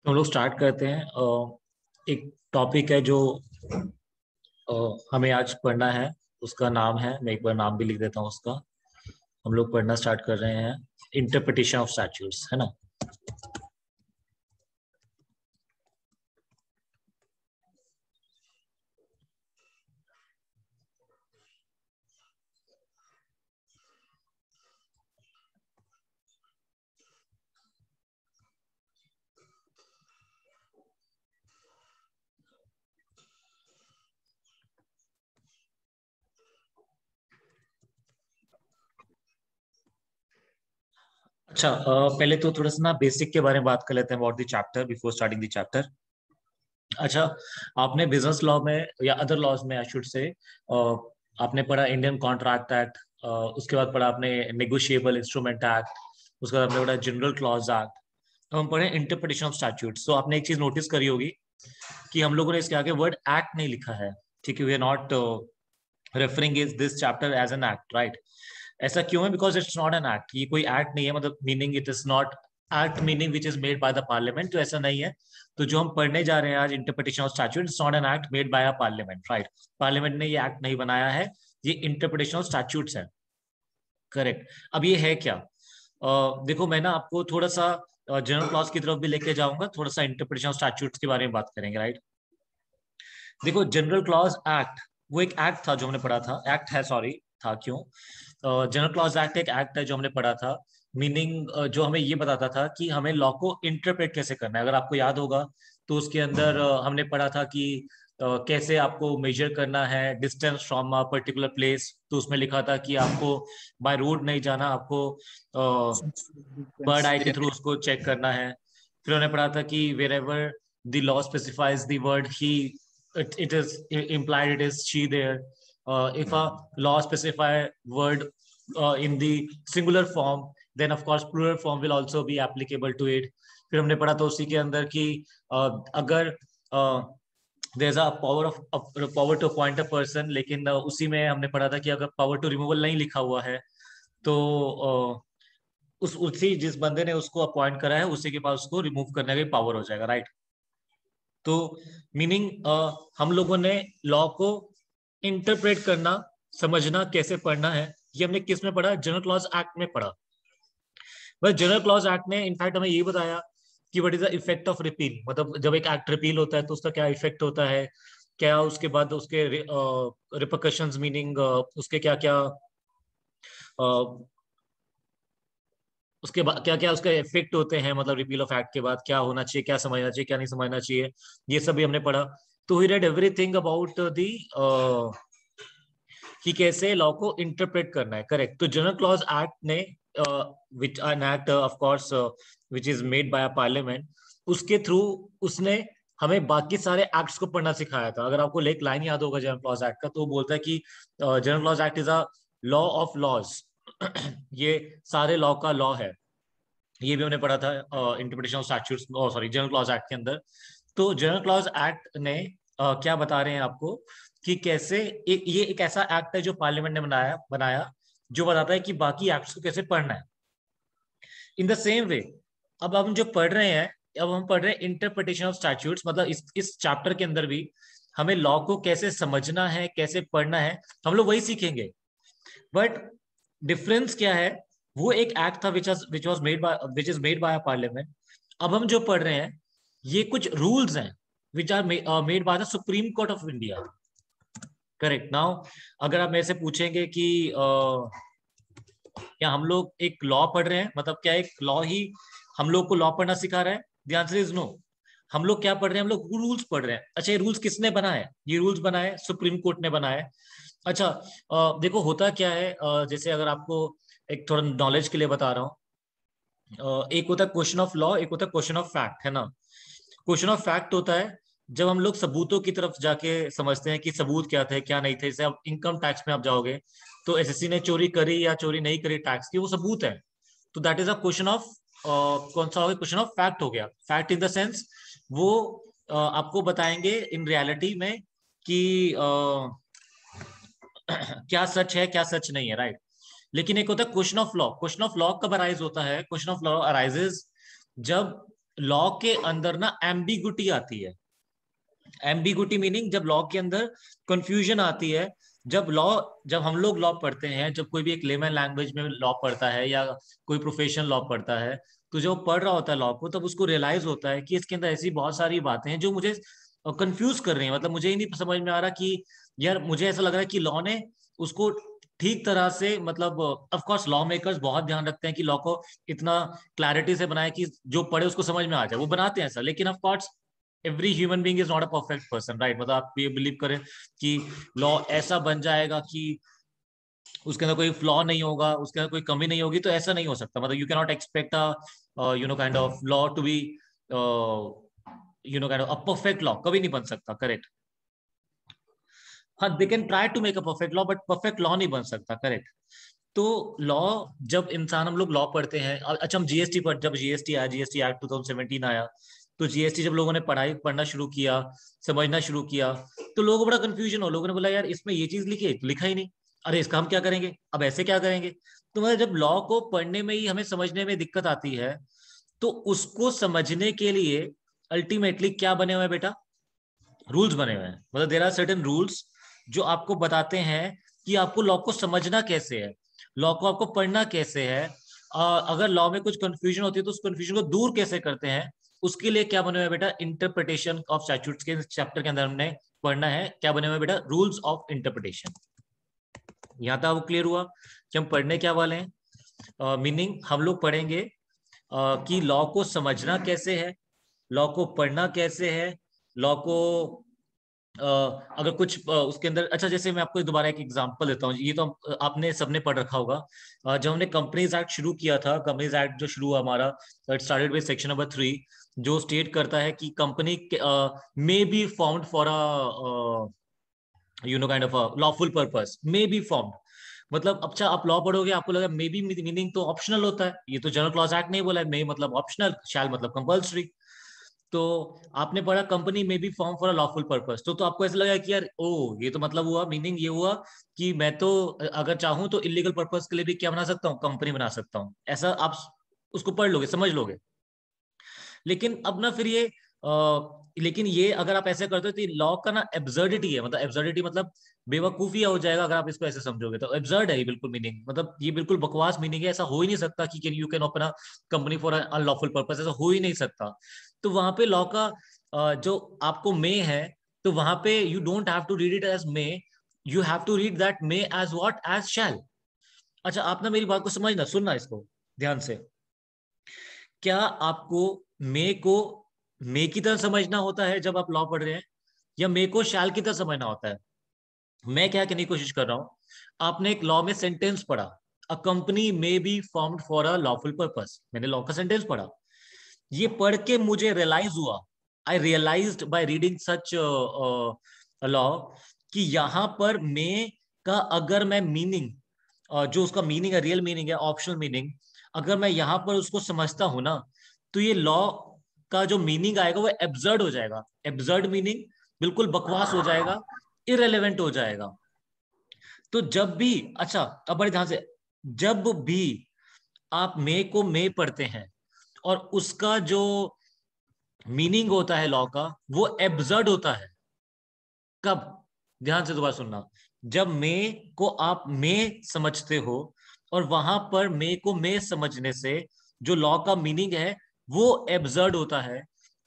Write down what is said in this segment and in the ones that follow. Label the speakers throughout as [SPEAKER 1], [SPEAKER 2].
[SPEAKER 1] तो हम लोग स्टार्ट करते हैं। एक टॉपिक है जो हमें आज पढ़ना है। उसका नाम है, मैं एक बार नाम भी लिख देता हूँ उसका। हम लोग पढ़ना स्टार्ट कर रहे हैं, इंटरप्रिटेशन ऑफ स्टैट्यूट्स, है ना। अच्छा, पहले तो थोड़ा सा ना बेसिक के बारे में बात कर लेते हैं about the chapter before starting the chapter. अच्छा, आपने बिजनेस लॉ में या अदर लॉज में आई शुड से आपने पढ़ा इंडियन कॉन्ट्रैक्ट एक्ट, उसके बाद पढ़ा आपने नेगोशिएबल इंस्ट्रूमेंट एक्ट, उसके बाद आपने पढ़ा जनरल क्लॉज एक्ट। तो हम पढ़े इंटरप्रिटेशन ऑफ स्टैट्यूट्स। तो आपने एक चीज नोटिस करी होगी कि हम लोगों ने इसके आगे वर्ड एक्ट नहीं लिखा है। ठीक है, we are not referring is this chapter as an act, right. ऐसा क्यों है? Because it's not an act. ये कोई एक्ट नहीं है, मतलब meaning it is not act meaning which is made by the parliament, तो ऐसा नहीं है। तो जो हम पढ़ने जा रहे हैं आज, interpretation of statute, it's not an act made by a parliament, right. Parliament ने ये एक्ट नहीं बनाया है, ये इंटरप्रिटेशन ऑफ स्टैट्यूट्स है। करेक्ट। अब ये है क्या? देखो, मैं ना आपको थोड़ा सा जनरल क्लॉज की तरफ भी लेके जाऊंगा, थोड़ा सा इंटरप्रिटेशन ऑफ स्टैट्यूट्स के बारे में बात करेंगे, राइट। देखो, जनरल क्लॉज एक्ट वो एक एक्ट था जो हमने पढ़ा था, एक्ट है, सॉरी, था क्यों। जनरल क्लॉज एक्ट एक एक्ट है जो हमने पढ़ा था। मीनिंग जो हमें ये बताता था कि हमें लॉ को इंटरप्रेट कैसे करना है। अगर आपको याद होगा तो उसके अंदर हमने पढ़ा था कि कैसे आपको मेजर करना है distance from a particular place. तो उसमें लिखा था कि आपको बाय रोड नहीं जाना, आपको बर्ड आई के थ्रू उसको चेक करना है। फिर उन्होंने पढ़ा था कि wherever the law specifies the word ही, it is implied it is she there. If a law specify word in the singular form, then of course plural form will also be applicable to it. फिर हमने पढ़ा था उसी के अंदर कि अगर there's a power to appoint a person, लेकिन उसी में हमने पढ़ा था कि अगर power to removal नहीं लिखा हुआ है तो उस उसी जिस बंदे ने उसको अपॉइंट करा है उसी के पास उसको रिमूव करने का पावर हो जाएगा, राइट। तो मीनिंग हम लोगों ने लॉ को इंटरप्रेट करना, समझना, कैसे पढ़ना है, ये हमने किस में पढ़ा? जनरल क्लॉज एक्ट में पढ़ा। बस जनरल क्लॉज एक्ट ने इनफैक्ट हमें ये बताया कि what is the effect of repeal. मतलब जब एक एक्ट रिपील होता है तो उसका क्या इफेक्ट होता है, क्या उसके बाद उसके रिपरकशंस, मीनिंग उसके क्या क्या उसके बाद क्या क्या उसके इफेक्ट होते हैं। मतलब रिपील ऑफ एक्ट के बाद क्या होना चाहिए, क्या समझना चाहिए, क्या नहीं समझना चाहिए, ये सब भी हमने पढ़ा। तो we read everything about the कि कैसे लॉ को इंटरप्रेट करना है, करेक्ट। तो जनरल क्लॉज एक्ट ने विच an act of course which is made bye a parliament, उसके थ्रू उसने हमें बाकी सारे एक्ट्स को पढ़ना सिखाया था। अगर आपको एक लाइन याद होगा जनरल क्लॉज एक्ट का, तो वो बोलता है कि general clause act is a law of laws. ये सारे लॉ का लॉ है। ये भी हमने पढ़ा था interpretation of statutes, sorry, general clause act के अंदर। तो जनरल क्लॉज एक्ट ने क्या बता रहे हैं आपको कि कैसे ये एक ऐसा एक्ट है जो पार्लियामेंट ने बनाया बनाया जो बताता है कि बाकी एक्ट्स को कैसे पढ़ना है। इन द सेम वे, अब हम जो पढ़ रहे हैं, अब हम पढ़ रहे हैं इंटरप्रिटेशन ऑफ स्टैट्यूट्स। मतलब इस चैप्टर के अंदर भी हमें लॉ को कैसे समझना है, कैसे पढ़ना है, हम लोग वही सीखेंगे। बट डिफरेंस क्या है? वो एक एक्ट था विच इज मेड बाय पार्लियामेंट। अब हम जो पढ़ रहे हैं ये कुछ रूल्स हैं which are made by the supreme court of India, correct. Now अगर आप मेरे से पूछेंगे कि क्या हम लोग एक लॉ पढ़ रहे हैं, मतलब क्या एक लॉ ही हम लोग को लॉ पढ़ना सिखा रहा है? The answer is no. हम लोग क्या पढ़ रहे हैं? हम लोग रूल्स पढ़ रहे हैं। अच्छा, ये रूल्स किसने बनाए? ये रूल्स बनाए सुप्रीम कोर्ट ने बनाए। अच्छा, देखो होता क्या है, जैसे अगर आपको एक थोड़ा नॉलेज के लिए बता रहा हूँ, एक होता है क्वेश्चन ऑफ लॉ, एक होता है क्वेश्चन ऑफ फैक्ट, है ना। क्वेश्चन ऑफ फैक्ट होता है जब हम लोग सबूतों की तरफ जाके समझते हैं कि सबूत क्या थे क्या नहीं थे। जैसे आप इनकम टैक्स में आप जाओगे तो एसएससी ने चोरी करी या चोरी नहीं करी टैक्स की, वो सबूत है। तो that is a question of, कौन सा हो गया? क्वेश्चन ऑफ फैक्ट हो गया। फैक्ट इन द सेंस वो आपको बताएंगे इन रियलिटी में कि क्या सच है क्या सच नहीं है, राइट। लेकिन एक होता है question of law. Question of law कब अराइज होता है? क्वेश्चन ऑफ लॉ अराइजेज जब लॉ के अंदर ना एम्बिगुटी आती है। एम्बिगुटी मीनिंग जब लॉ के अंदर कंफ्यूजन आती है। जब लॉ जब हम लोग लॉ पढ़ते हैं, जब कोई भी एक लेमन लैंग्वेज में लॉ पढ़ता है या कोई प्रोफेशनल लॉ पढ़ता है, तो जब पढ़ रहा होता है लॉ को, तब उसको रियलाइज होता है कि इसके अंदर ऐसी बहुत सारी बातें हैं जो मुझे कंफ्यूज कर रही हैं। मतलब मुझे ही नहीं समझ में आ रहा कि यार, मुझे ऐसा लग रहा है कि लॉ ने उसको ठीक तरह से, मतलब ऑफ कोर्स लॉ मेकर्स बहुत ध्यान रखते हैं कि लॉ को इतना क्लैरिटी से बनाए कि जो पढ़े उसको समझ में आ जाए, वो बनाते हैं ऐसा। लेकिन of course every human being is not a perfect person, right? मतलब आप ये बिलीव करें कि लॉ ऐसा बन जाएगा कि उसके अंदर कोई फ्लॉ नहीं होगा, उसके अंदर कोई कमी नहीं होगी, तो ऐसा नहीं हो सकता। मतलब you can not expect kind of law to be kind of a perfect law, कभी नहीं बन सकता, करेक्ट? हाँ, they can try to make a perfect law, but perfect law नहीं बन सकता, करेक्ट? तो लॉ, जब इंसान, हम लोग लॉ पढ़ते हैं, अच्छा हम जीएसटी पर, जब जीएसटी आया, जीएसटी एक्ट 2017 आया, तो जीएसटी जब लोगों ने पढ़ना शुरू किया, समझना शुरू किया, तो लोगों को बड़ा कंफ्यूजन हो। लोगों ने बोला यार, इसमें ये चीज लिखी है तो लिखा ही नहीं, अरे इसका हम क्या करेंगे, अब ऐसे क्या करेंगे? तो मतलब जब लॉ को पढ़ने में ही हमें समझने में दिक्कत आती है, तो उसको समझने के लिए अल्टीमेटली क्या बने हुए हैं बेटा? रूल्स बने हुए हैं। मतलब देर आर सर्टेन रूल्स जो आपको बताते हैं कि आपको लॉ को समझना कैसे है, लॉ को आपको पढ़ना कैसे है। अगर लॉ में कुछ कंफ्यूजन होती है तो उस कंफ्यूजन को दूर कैसे करते हैं, उसके लिए क्या बने हुए हैं बेटा? इंटरप्रिटेशन ऑफ स्टैट्यूट्स के चैप्टर के अंदर हमने पढ़ना है। क्या बने हुए हैं बेटा? Rules of interpretation. यहां तक वो क्लियर हुआ कि हम पढ़ने क्या वाले हैं? मीनिंग हम लोग पढ़ेंगे कि लॉ को समझना कैसे है, लॉ को पढ़ना कैसे है, लॉ को अ, अगर कुछ उसके अंदर, अच्छा जैसे मैं आपको दोबारा एक एग्जांपल देता हूँ। ये तो आपने सबने पढ़ रखा होगा। जब हमने कंपनीज एक्ट शुरू किया था, कंपनीज एक्ट जो शुरू हुआ हमारा, it started with section number 3, जो स्टेट करता है कि company may be formed for a kind of a lawful purpose, may be formed. मतलब अच्छा, आप लॉ पढ़ोगे आपको लगा मे बी मीनिंग तो ऑप्शनल होता है, ये तो जनरल क्लॉज एक्ट नहीं बोला है, मे मतलब ऑप्शनल, शैल मतलब कंपल्सरी। तो आपने पढ़ा कंपनी में भी form for a lawful purpose, तो आपको ऐसा लगा कि यार ओ, ये तो मतलब हुआ, मीनिंग ये हुआ कि मैं तो अगर चाहूं तो इलीगल पर्पस के लिए भी क्या बना सकता हूँ? कंपनी बना सकता हूँ। ऐसा आप उसको पढ़ लोगे, समझ लोगे। लेकिन अब ना फिर ये लेकिन ये अगर आप ऐसे करते हो तो लॉ का ना एब्सर्डिटी है। मतलब एब्सर्डिटी मतलब बेवकूफिया हो जाएगा अगर आप इसको ऐसे समझोगे, तो एब्सर्ड है ये बिल्कुल मीनिंग, मतलब ये बिल्कुल बकवास मीनिंग है। ऐसा हो ही नहीं सकता कि you can open a company for unlawful purpose, ऐसा हो ही नहीं सकता। तो वहां पे लॉ का जो आपको मे है, तो वहां पे you don't have to read it as may, you have to read that may as what? As shall. अच्छा, आप ना मेरी बात को समझना, सुनना इसको ध्यान से। क्या आपको मे को मे की तरह समझना होता है जब आप लॉ पढ़ रहे हैं, या मे को शैल की तरह समझना होता है? मैं क्या कहने की कोशिश कर रहा हूं, आपने एक लॉ में सेंटेंस पढ़ा, a company may be formed for a lawful purpose, मैंने लॉ का सेंटेंस पढ़ा। ये पढ़ के मुझे रियलाइज हुआ, I realised by reading such law, कि यहां पर मे का अगर मैं मीनिंग, जो उसका मीनिंग है, रियल मीनिंग है, ऑप्शनल मीनिंग, अगर मैं यहां पर उसको समझता हूं ना, तो ये लॉ का जो मीनिंग आएगा वो एब्सर्ड हो जाएगा। एब्सर्ड मीनिंग बिल्कुल बकवास हो जाएगा, इरेलीवेंट हो जाएगा। तो जब भी, अच्छा अब बड़े ध्यान से, जब भी आप मे को मे पढ़ते हैं और उसका जो मीनिंग होता है लॉ का, वो एब्सर्ड होता है। कब? ध्यान से दोबारा सुनना। जब मे को आप मे समझते हो और वहां पर मे को मे समझने से जो लॉ का मीनिंग है वो एब्सर्ड होता है,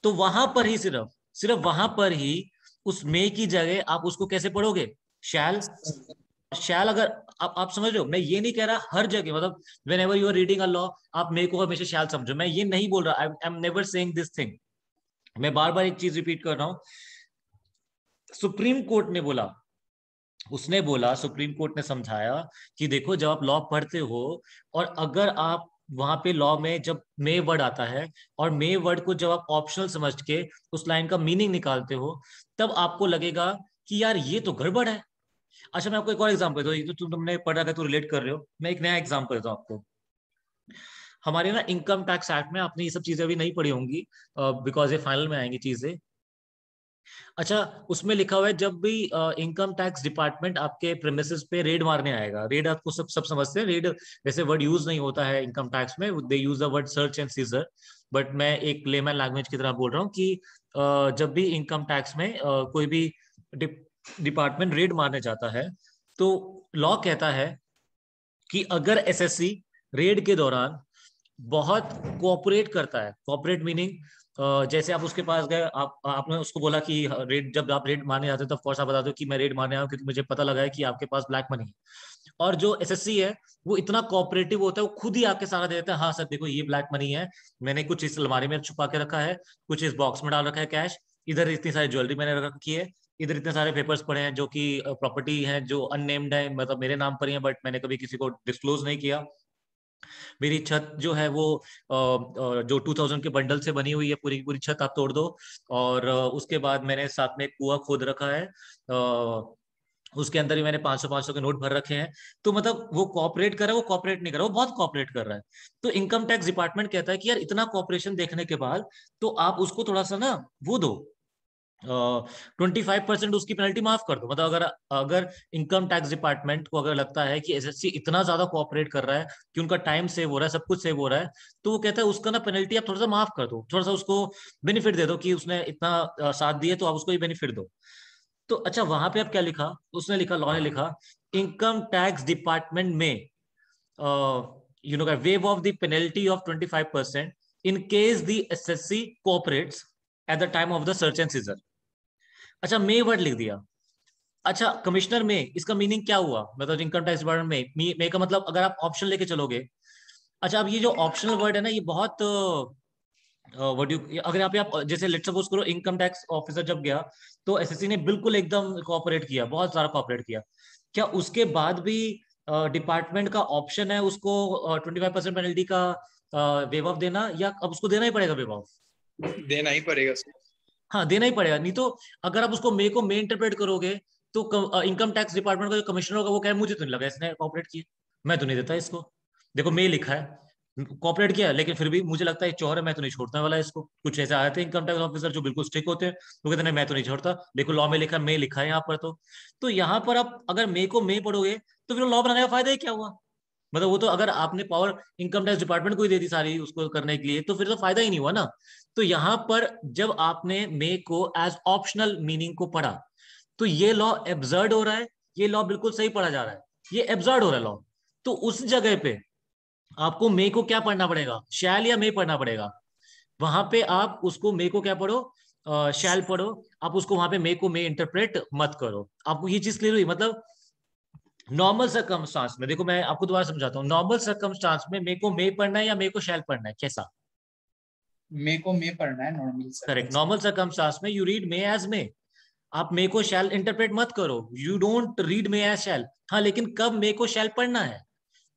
[SPEAKER 1] तो वहां पर ही, सिर्फ सिर्फ वहां पर ही उस मे की जगह आप उसको कैसे पढ़ोगे? शैल। शैल अगर आप समझ रहे हो, मैं ये नहीं कह रहा हर जगह, मतलब whenever you are reading a law आप मे को हमेशा शैल समझो, मैं ये नहीं बोल रहा, I am never saying this thing. मैं बार बार एक चीज रिपीट कर रहा हूं। सुप्रीम कोर्ट ने बोला, उसने बोला, सुप्रीम कोर्ट ने समझाया कि देखो, जब आप लॉ पढ़ते हो और अगर आप वहां पे लॉ में जब मे वर्ड आता है और मे वर्ड को जब आप ऑप्शनल समझ के उस लाइन का मीनिंग निकालते हो, तब आपको लगेगा कि यार ये तो गड़बड़ है। अच्छा, मैं आपको एक और एग्जांपल देता हूँ, ये तो तुमने पढ़ा था तो रिलेट कर रहे हो, मैं एक नया एग्जांपल देता हूँ आपको। हमारे ना इनकम टैक्स एक्ट में, आपने ये सब चीजें अभी नहीं पढ़ी होंगी बिकॉज ये फाइनल में आएंगी चीजें। अच्छा, उसमें लिखा हुआ है जब भी इनकम टैक्स डिपार्टमेंट आपके प्रेमिसेस पे रेड मारने आएगा। रेड आपको सब सब समझते हैं, रेड वैसे वर्ड यूज नहीं होता है इनकम टैक्स में, they use the word search and seizure, but मैं एक लेमन लैंग्वेज की तरह बोल रहा हूँ कि जब भी इनकम टैक्स में कोई भी डिपार्टमेंट रेड मारने जाता है, तो लॉ कहता है कि अगर एसएससी रेड के दौरान बहुत कोऑपरेट करता है, कोऑपरेट मीनिंग जैसे आप उसके पास गए, आपने उसको बोला कि रेड, जब आप रेड मारने जाते हो तो ऑफ कोर्स आप बता दो कि मैं रेड मारने आया हूँ क्योंकि मुझे पता लगा है कि आपके पास ब्लैक मनी है। और जो एसएससी है वो इतना कोऑपरेटिव होता है, वो खुद ही आके सारा दे देता है, हाँ सर देखो ये ब्लैक मनी है, मैंने कुछ इस अलमारी में छुपा के रखा है, कुछ इस बॉक्स में डाल रखा है कैश, इधर इतनी सारी ज्वेलरी मैंने रख रखी है, इधर इतने सारे पेपर्स पड़े हैं जो कि प्रॉपर्टी है जो अननेम्ड है, मतलब मेरे नाम पर ही है बट मैंने कभी किसी को डिस्क्लोज नहीं किया। मेरी छत जो है वो जो 2000 के बंडल से बनी हुई है, पूरी पूरी छत आप तोड़ दो। और उसके बाद मैंने साथ में एक कुआं खोद रखा है, उसके अंदर ही मैंने 500 के नोट भर रखे हैं। तो मतलब वो कॉपरेट कर रहा है, वो कॉपरेट नहीं कर रहा, वो बहुत कॉपरेट कर रहा है। तो इनकम टैक्स डिपार्टमेंट कहता है कि यार इतना कॉपरेशन देखने के बाद तो आप उसको थोड़ा सा ना वो दो, 25% उसकी पेनल्टी माफ कर दो। मतलब अगर अगर इनकम टैक्स डिपार्टमेंट को अगर लगता है कि एसएससी इतना ज्यादा कोऑपरेट कर रहा है कि उनका टाइम सेव हो रहा है, सब कुछ सेव हो रहा है, तो वो कहता है उसका ना पेनल्टी आप थोड़ा सा माफ कर दो, थोड़ा सा उसको बेनिफिट दे दो कि उसने इतना साथ दिए तो आप उसको ही बेनिफिट दो। तो अच्छा, वहां पे अब क्या लिखा, उसने लिखा, लॉ ने लिखा, इनकम टैक्स डिपार्टमेंट में waive of the penalty of 25% in case the assessee cooperates at the time of the search and seizure. अच्छा, मे वर्ड लिख दिया। अच्छा, कमिश्नर में इसका मीनिंग क्या हुआ, मतलब इनकम टैक्स डिपार्टमेंट में मे का मतलब अगर आप ऑप्शन लेके चलोगे। अच्छा, अब ये जो ऑप्शनल वर्ड है ना, ये बहुत व्हाट यू, अगर यहाँ पे आप जैसे लेट्स सपोज करो इनकम टैक्स ऑफिसर जब गया तो एसएससी ने बिल्कुल एकदम कोऑपरेट किया, बहुत सारा कोऑपरेट किया, क्या उसके बाद भी डिपार्टमेंट का ऑप्शन है उसको 25% पेनल्टी का वेव ऑफ देना, या अब उसको देना ही पड़ेगा वेव ऑफ?
[SPEAKER 2] देना ही पड़ेगा सर।
[SPEAKER 1] हाँ देना ही पड़ेगा, नहीं तो अगर आप उसको मे को मे इंटरप्रेट करोगे तो इनकम टैक्स डिपार्टमेंट का जो कमिश्नर होगा वो कहे मुझे तो नहीं लगा इसने कॉपरेट किया, मैं तो नहीं देता इसको, देखो मे लिखा है कॉपरेट किया लेकिन फिर भी मुझे लगता है चोर है, मैं तो नहीं छोड़ने वाला इसको। कुछ ऐसे आए थे इनकम टैक्स ऑफिसर जो बिल्कुल स्ट्रिक्ट होते हैं, वो कहते हैं मैं तो नहीं छोड़ता, देखो लॉ में लिखा, मे लिखा है यहाँ पर। तो यहाँ पर आप अगर मे को मे पढ़ोगे तो फिर लॉ बनाने का फायदा ही क्या हुआ? मतलब वो तो अगर आपने पावर इनकम टैक्स डिपार्टमेंट को ही दे दी सारी उसको करने के लिए, तो फिर तो फायदा ही नहीं हुआ ना। तो यहां पर जब आपने मे को एज ऑप्शनल मीनिंग को पढ़ा तो ये लॉ एब्सर्ड हो रहा है, ये लॉ बिल्कुल सही पढ़ा जा रहा है, ये एब्सर्ड हो रहा है लॉ। तो उस जगह पे आपको मे को क्या पढ़ना पड़ेगा, शैल या मे पढ़ना पड़ेगा? वहां पे आप उसको मे को क्या पढ़ो, शैल पढ़ो। आप उसको वहां पे मे को मे इंटरप्रेट मत करो। आपको ये चीज क्लियर हुई? मतलब नॉर्मल सर्कमस्टांस में, देखो मैं आपको दोबारा समझाता हूँ, नॉर्मल सर्कमस्टांस में मे को मे पढ़ना है या मे को शैल पढ़ना है, कैसा?
[SPEAKER 2] मे को मे पढ़ना है normal
[SPEAKER 1] correct,
[SPEAKER 2] circumstance.
[SPEAKER 1] Normal circumstance में you read may as may, आप मे को शैल इंटरप्रेट मत करो, you don't read may as shall. हाँ लेकिन कब मे को शैल पढ़ना है?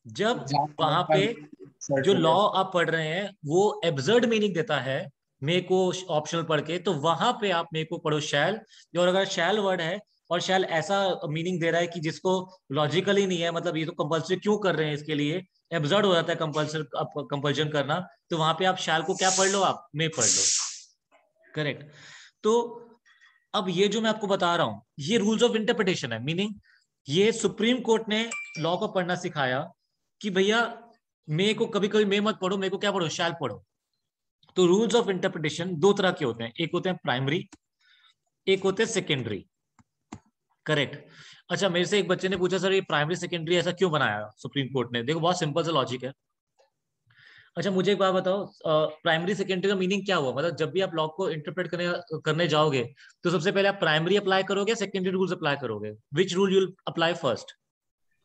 [SPEAKER 1] जब
[SPEAKER 2] जहाँ
[SPEAKER 1] वहां
[SPEAKER 2] आपका
[SPEAKER 1] पे
[SPEAKER 2] सर्च
[SPEAKER 1] जो
[SPEAKER 2] हो
[SPEAKER 1] लॉ
[SPEAKER 2] गया।
[SPEAKER 1] आप पढ़ रहे हैं वो एब्सर्ड मीनिंग देता है मे को ऑप्शनल पढ़ के, तो वहां पे आप मे को पढ़ो शैल। और अगर शैल वर्ड है और शैल ऐसा मीनिंग दे रहा है कि जिसको लॉजिकली नहीं है, मतलब ये तो कंपल्सरी क्यों कर रहे हैं, इसके लिए एब्सर्ड हो जाता है कंपल्सर कंपल्शन करना, तो वहां पे आप शैल को क्या पढ़ लो, आप मे पढ़ लो। करेक्ट। तो अब ये जो मैं आपको बता रहा हूं ये रूल्स ऑफ इंटरप्रिटेशन है, मीनिंग ये सुप्रीम कोर्ट ने लॉ को पढ़ना सिखाया कि भैया मे को कभी कभी मे मत पढ़ो, मे को क्या पढ़ो, शैल पढ़ो। तो रूल्स ऑफ इंटरप्रिटेशन दो तरह के होते हैं, एक होते हैं प्राइमरी, एक होते हैं सेकेंडरी। करेक्ट। अच्छा, मेरे से एक बच्चे ने पूछा सर ये प्राइमरी सेकेंडरी ऐसा क्यों बनाया सुप्रीम कोर्ट ने? देखो बहुत सिंपल सा लॉजिक है। अच्छा मुझे एक बात बताओ, प्राइमरी सेकेंडरी का मीनिंग क्या हुआ? मतलब जब भी आप लॉ को इंटरप्रेट करने करने जाओगे तो सबसे पहले आप प्राइमरी अप्लाई करोगे, सेकेंडरी रूल्स अप्लाई करोगे? Which rule you apply first?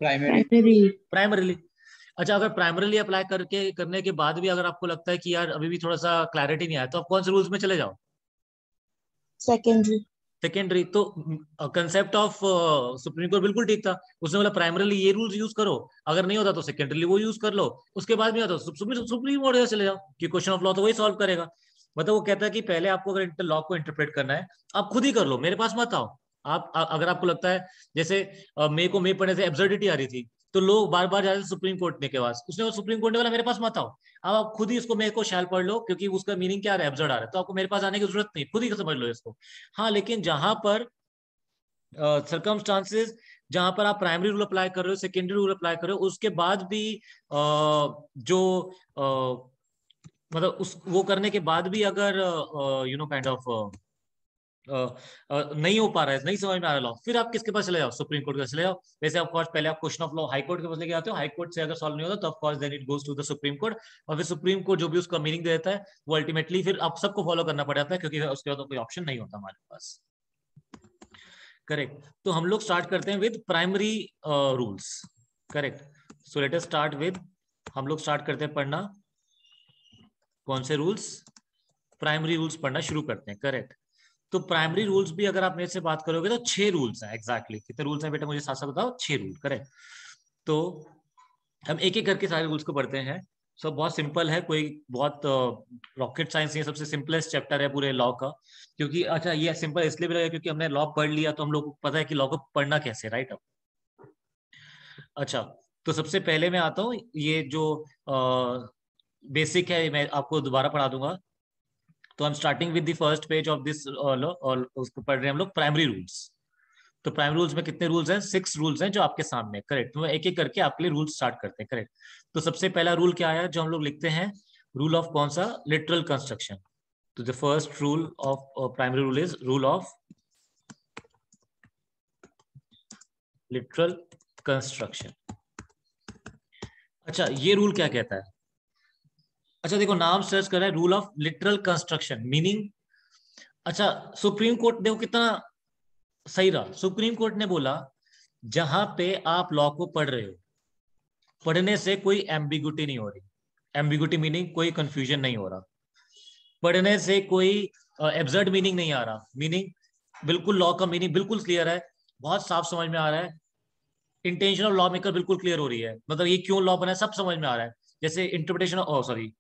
[SPEAKER 2] Primary.
[SPEAKER 1] Primarily. अच्छा, अगर प्राइमरीली अप्लाई करके करने के बाद भी अगर आपको लगता है कि यार अभी भी थोड़ा सा क्लैरिटी नहीं आया, तो आप कौन से रूल्स में चले जाओ?
[SPEAKER 3] सेकेंडरी।
[SPEAKER 1] सेकेंडरी। तो कंसेप्ट ऑफ सुप्रीम कोर्ट बिल्कुल ठीक था, उसने बोला प्राइमरीली ये रूल्स यूज करो, अगर नहीं होता तो सेकेंडरीली वो यूज कर लो, उसके बाद नहीं होता तो सुप्रीम कोर्ट चले जाओ कि क्वेश्चन ऑफ लॉ तो वही सॉल्व करेगा। मतलब वो कहता है कि पहले आपको अगर लॉ को इंटरप्रेट करना है आप खुद ही कर लो, मेरे पास मत आओ। आप अगर आपको लगता है जैसे मे को मे पढ़ने से एब्सर्डिटी आ रही थी, तो लोग बार बार जाते सुप्रीम कोर्ट ने के पास, उसने वो सुप्रीम कोर्ट ने बोला मेरे पास मत आओ, अब आप खुद ही इसको मेरे को शैल पढ़ लो, क्योंकि उसका मीनिंग क्या है, एब्सर्ड आ रहा है, तो आपको मेरे पास आने की जरूरत नहीं, खुद ही समझ लो इसको। हाँ, लेकिन जहां पर सर्कमस्टांसेस जहां पर आप प्राइमरी रूल अप्लाई कर रहे हो, सेकेंडरी रूल अप्लाई कर रहे हो, उसके बाद भी जो मतलब उस वो करने के बाद भी अगर यू नो काइंड ऑफ नहीं हो पा रहा है, नहीं समझ में आ रहा लॉ, फिर आप किसके पास चले जाओ, सुप्रीम कोर्ट के पास चले जाओ। वैसे ऑफ कोर्स पहले आप question of law high court के पास लेके आते हो, हाई कोर्ट से अगर सॉल्व नहीं होता तो of course then it goes to the supreme court, और फिर सुप्रीम कोर्ट जो भी उसका मीनिंग देता है वो अल्टीमेटली फिर आप सबको फॉलो करना पड़ जाता है, क्योंकि उसके बाद तो कोई ऑप्शन नहीं होता हमारे पास। करेक्ट। तो हम लोग स्टार्ट करते हैं with primary rules. Correct. So let us start with, हम लोग स्टार्ट करते हैं पढ़ना कौन से रूल्स, प्राइमरी रूल्स पढ़ना शुरू करते हैं। करेक्ट। तो प्राइमरी रूल्स भी अगर आप मेरे से बात करोगे तो 6 रूल्स हैं। एग्जैक्टली कितने रूल्स हैं बेटा, मुझे साथ साथ बताओ। 6 रूल। करेक्ट। तो हम एक एक करके सारे रूल्स को पढ़ते हैं। सब बहुत सिंपल है, कोई बहुत रॉकेट साइंस नहीं है, सबसे सिंपलेस्ट चैप्टर है पूरे लॉ का। क्योंकि अच्छा ये सिंपल इसलिए भी लगा क्योंकि हमने लॉ पढ़ लिया तो हम लोग को पता है कि लॉ को पढ़ना कैसे, राइट। अब अच्छा, तो सबसे पहले मैं आता हूँ, ये जो बेसिक है मैं आपको दोबारा पढ़ा दूंगा। तो I am starting with the first page of this law, और उसको पढ़ रहे हैं हम लोग प्राइमरी रूल्स। तो प्राइमरी रूल्स में कितने रूल्स हैं? 6 रूल्स हैं जो आपके सामने। करेक्ट। तो एक एक करके आपके लिए रूल्स स्टार्ट करते हैं। करेक्ट। तो सबसे पहला रूल क्या है जो हम लोग लिखते हैं? रूल ऑफ कौन सा? Literal construction. तो the first rule of primary rule is rule of literal construction. अच्छा, ये रूल क्या कहता है? अच्छा देखो, नाम सर्च कर रहा है, rule of literal construction meaning. अच्छा, सुप्रीम कोर्ट देखो कितना सही रहा। सुप्रीम कोर्ट ने बोला जहां पे आप लॉ को पढ़ रहे हो, पढ़ने से कोई एम्बिगुटी नहीं हो रही। एम्बिगुटी मीनिंग कोई कंफ्यूजन नहीं हो रहा, पढ़ने से कोई एब्सर्ड मीनिंग नहीं आ रहा, मीनिंग बिल्कुल लॉ का मीनिंग बिल्कुल क्लियर है, बहुत साफ समझ में आ रहा है। इंटेंशन ऑफ लॉ मेकर बिल्कुल क्लियर हो रही है, मतलब ये क्यों लॉ बना है सब समझ में आ रहा है। जैसे interpretation of sorry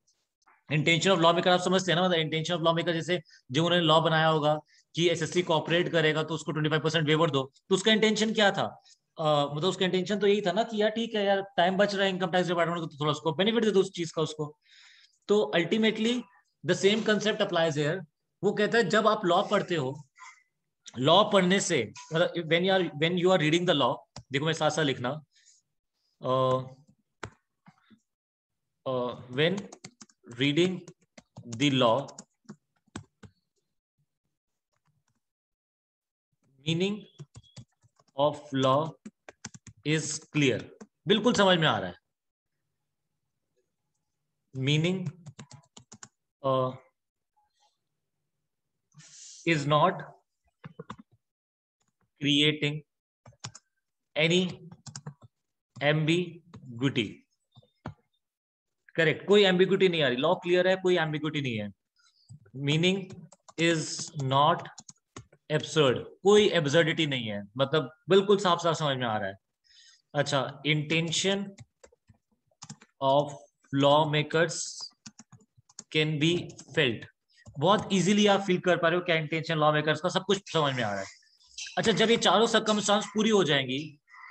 [SPEAKER 1] intention of law maker आप समझते हैं ना, मतलब इंटेंशन ऑफ लॉ मेकर जैसे जो उन्होंने लॉ बनाया होगा कि एसएससी कोऑपरेट करेगा तो उसको 25% वेवर दो, तो उसका इंटेंशन क्या था? मतलब उसका इंटेंशन तो यही था ना कि यार ठीक है यार, टाइम बच रहा है इनकम टैक्स डिपार्टमेंट को, तो थोड़ा उसको बेनिफिट दे दो उस चीज का उसको। तो ultimately the same concept applies here. वो कहता है जब आप लॉ पढ़ते हो, लॉ पढ़ने से मतलब when you are reading the law, देखो मैं साथ साथ लिखना, when reading the law, meaning of law is clear, बिल्कुल समझ में आ रहा है। Meaning is not creating any ambiguity। Correct, कोई एम्बिग्यूटी नहीं आ रही, लॉ क्लियर है, कोई एम्बिग्यूटी नहीं है। मीनिंग इज नॉट एब्सर्ड, कोई एब्सर्डिटी नहीं है, मतलब बिल्कुल साफ साफ समझ में आ रहा है। अच्छा, intention of law makers can be felt, बहुत इजीली आप फील कर पा रहे हो क्या इंटेंशन लॉ मेकर्स का, सब कुछ समझ में आ रहा है। अच्छा, जब ये चारों सर्कमस्टांस पूरी हो जाएंगी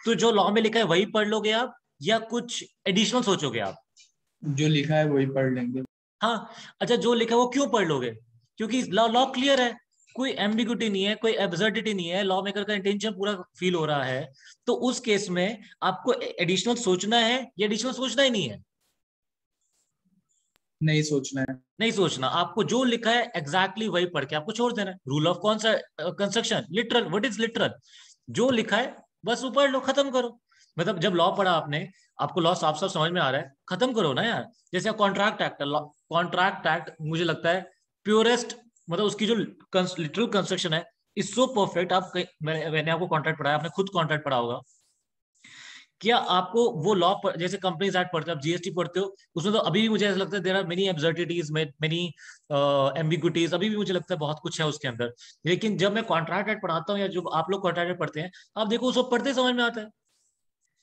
[SPEAKER 1] तो जो लॉ में लिखा है वही पढ़ लोगे आप, या कुछ एडिशनल सोचोगे आप?
[SPEAKER 2] जो लिखा है वही पढ़ लेंगे।
[SPEAKER 1] हाँ। अच्छा, जो लिखा है वो क्यों पढ़ लोगे? क्योंकि लॉ क्लियर है, कोई एम्बिग्यूटी नहीं है, कोई एब्सर्डिटी नहीं है, लॉ मेकर का इंटेंशन पूरा फील हो रहा है। तो उस केस में आपको एडिशनल सोचना है या एडिशनल सोचना ही नहीं है?
[SPEAKER 2] नहीं सोचना है।
[SPEAKER 1] नहीं सोचना, आपको जो लिखा है एग्जैक्टली वही पढ़ के आपको छोड़ देना है। रूल ऑफ कौन सा construction? Literal. What is literal? जो लिखा है बस वो पढ़ लो, खत्म करो। मतलब जब लॉ पढ़ा आपने, आपको लॉ साफ साफ समझ में आ रहा है, खत्म करो ना यार। जैसे कॉन्ट्रैक्ट एक्ट, कॉन्ट्रैक्ट एक्ट मुझे लगता है प्योरेस्ट, मतलब उसकी जो लिटरल कंस्ट्रक्शन है इज सो परफेक्ट। आप मैंने आपको कॉन्ट्रैक्ट पढ़ाया, आपने खुद कॉन्ट्रैक्ट पढ़ा होगा, क्या आपको वो लॉ जैसे कंपनीज एक्ट पढ़ते हो, आप जीएसटी पढ़ते हो, उसमें तो अभी भी मुझे ऐसा लगता है there are many एब्सर्डिटीज, many ambiguities, अभी भी मुझे लगता है बहुत कुछ है उसके अंदर। लेकिन जब मैं कॉन्ट्रैक्ट एक्ट पढ़ाता हूँ या जो आप लोग कॉन्ट्रैक्ट एक्ट पढ़ते हैं, आप देखो उसको पढ़ते समझ में आता है,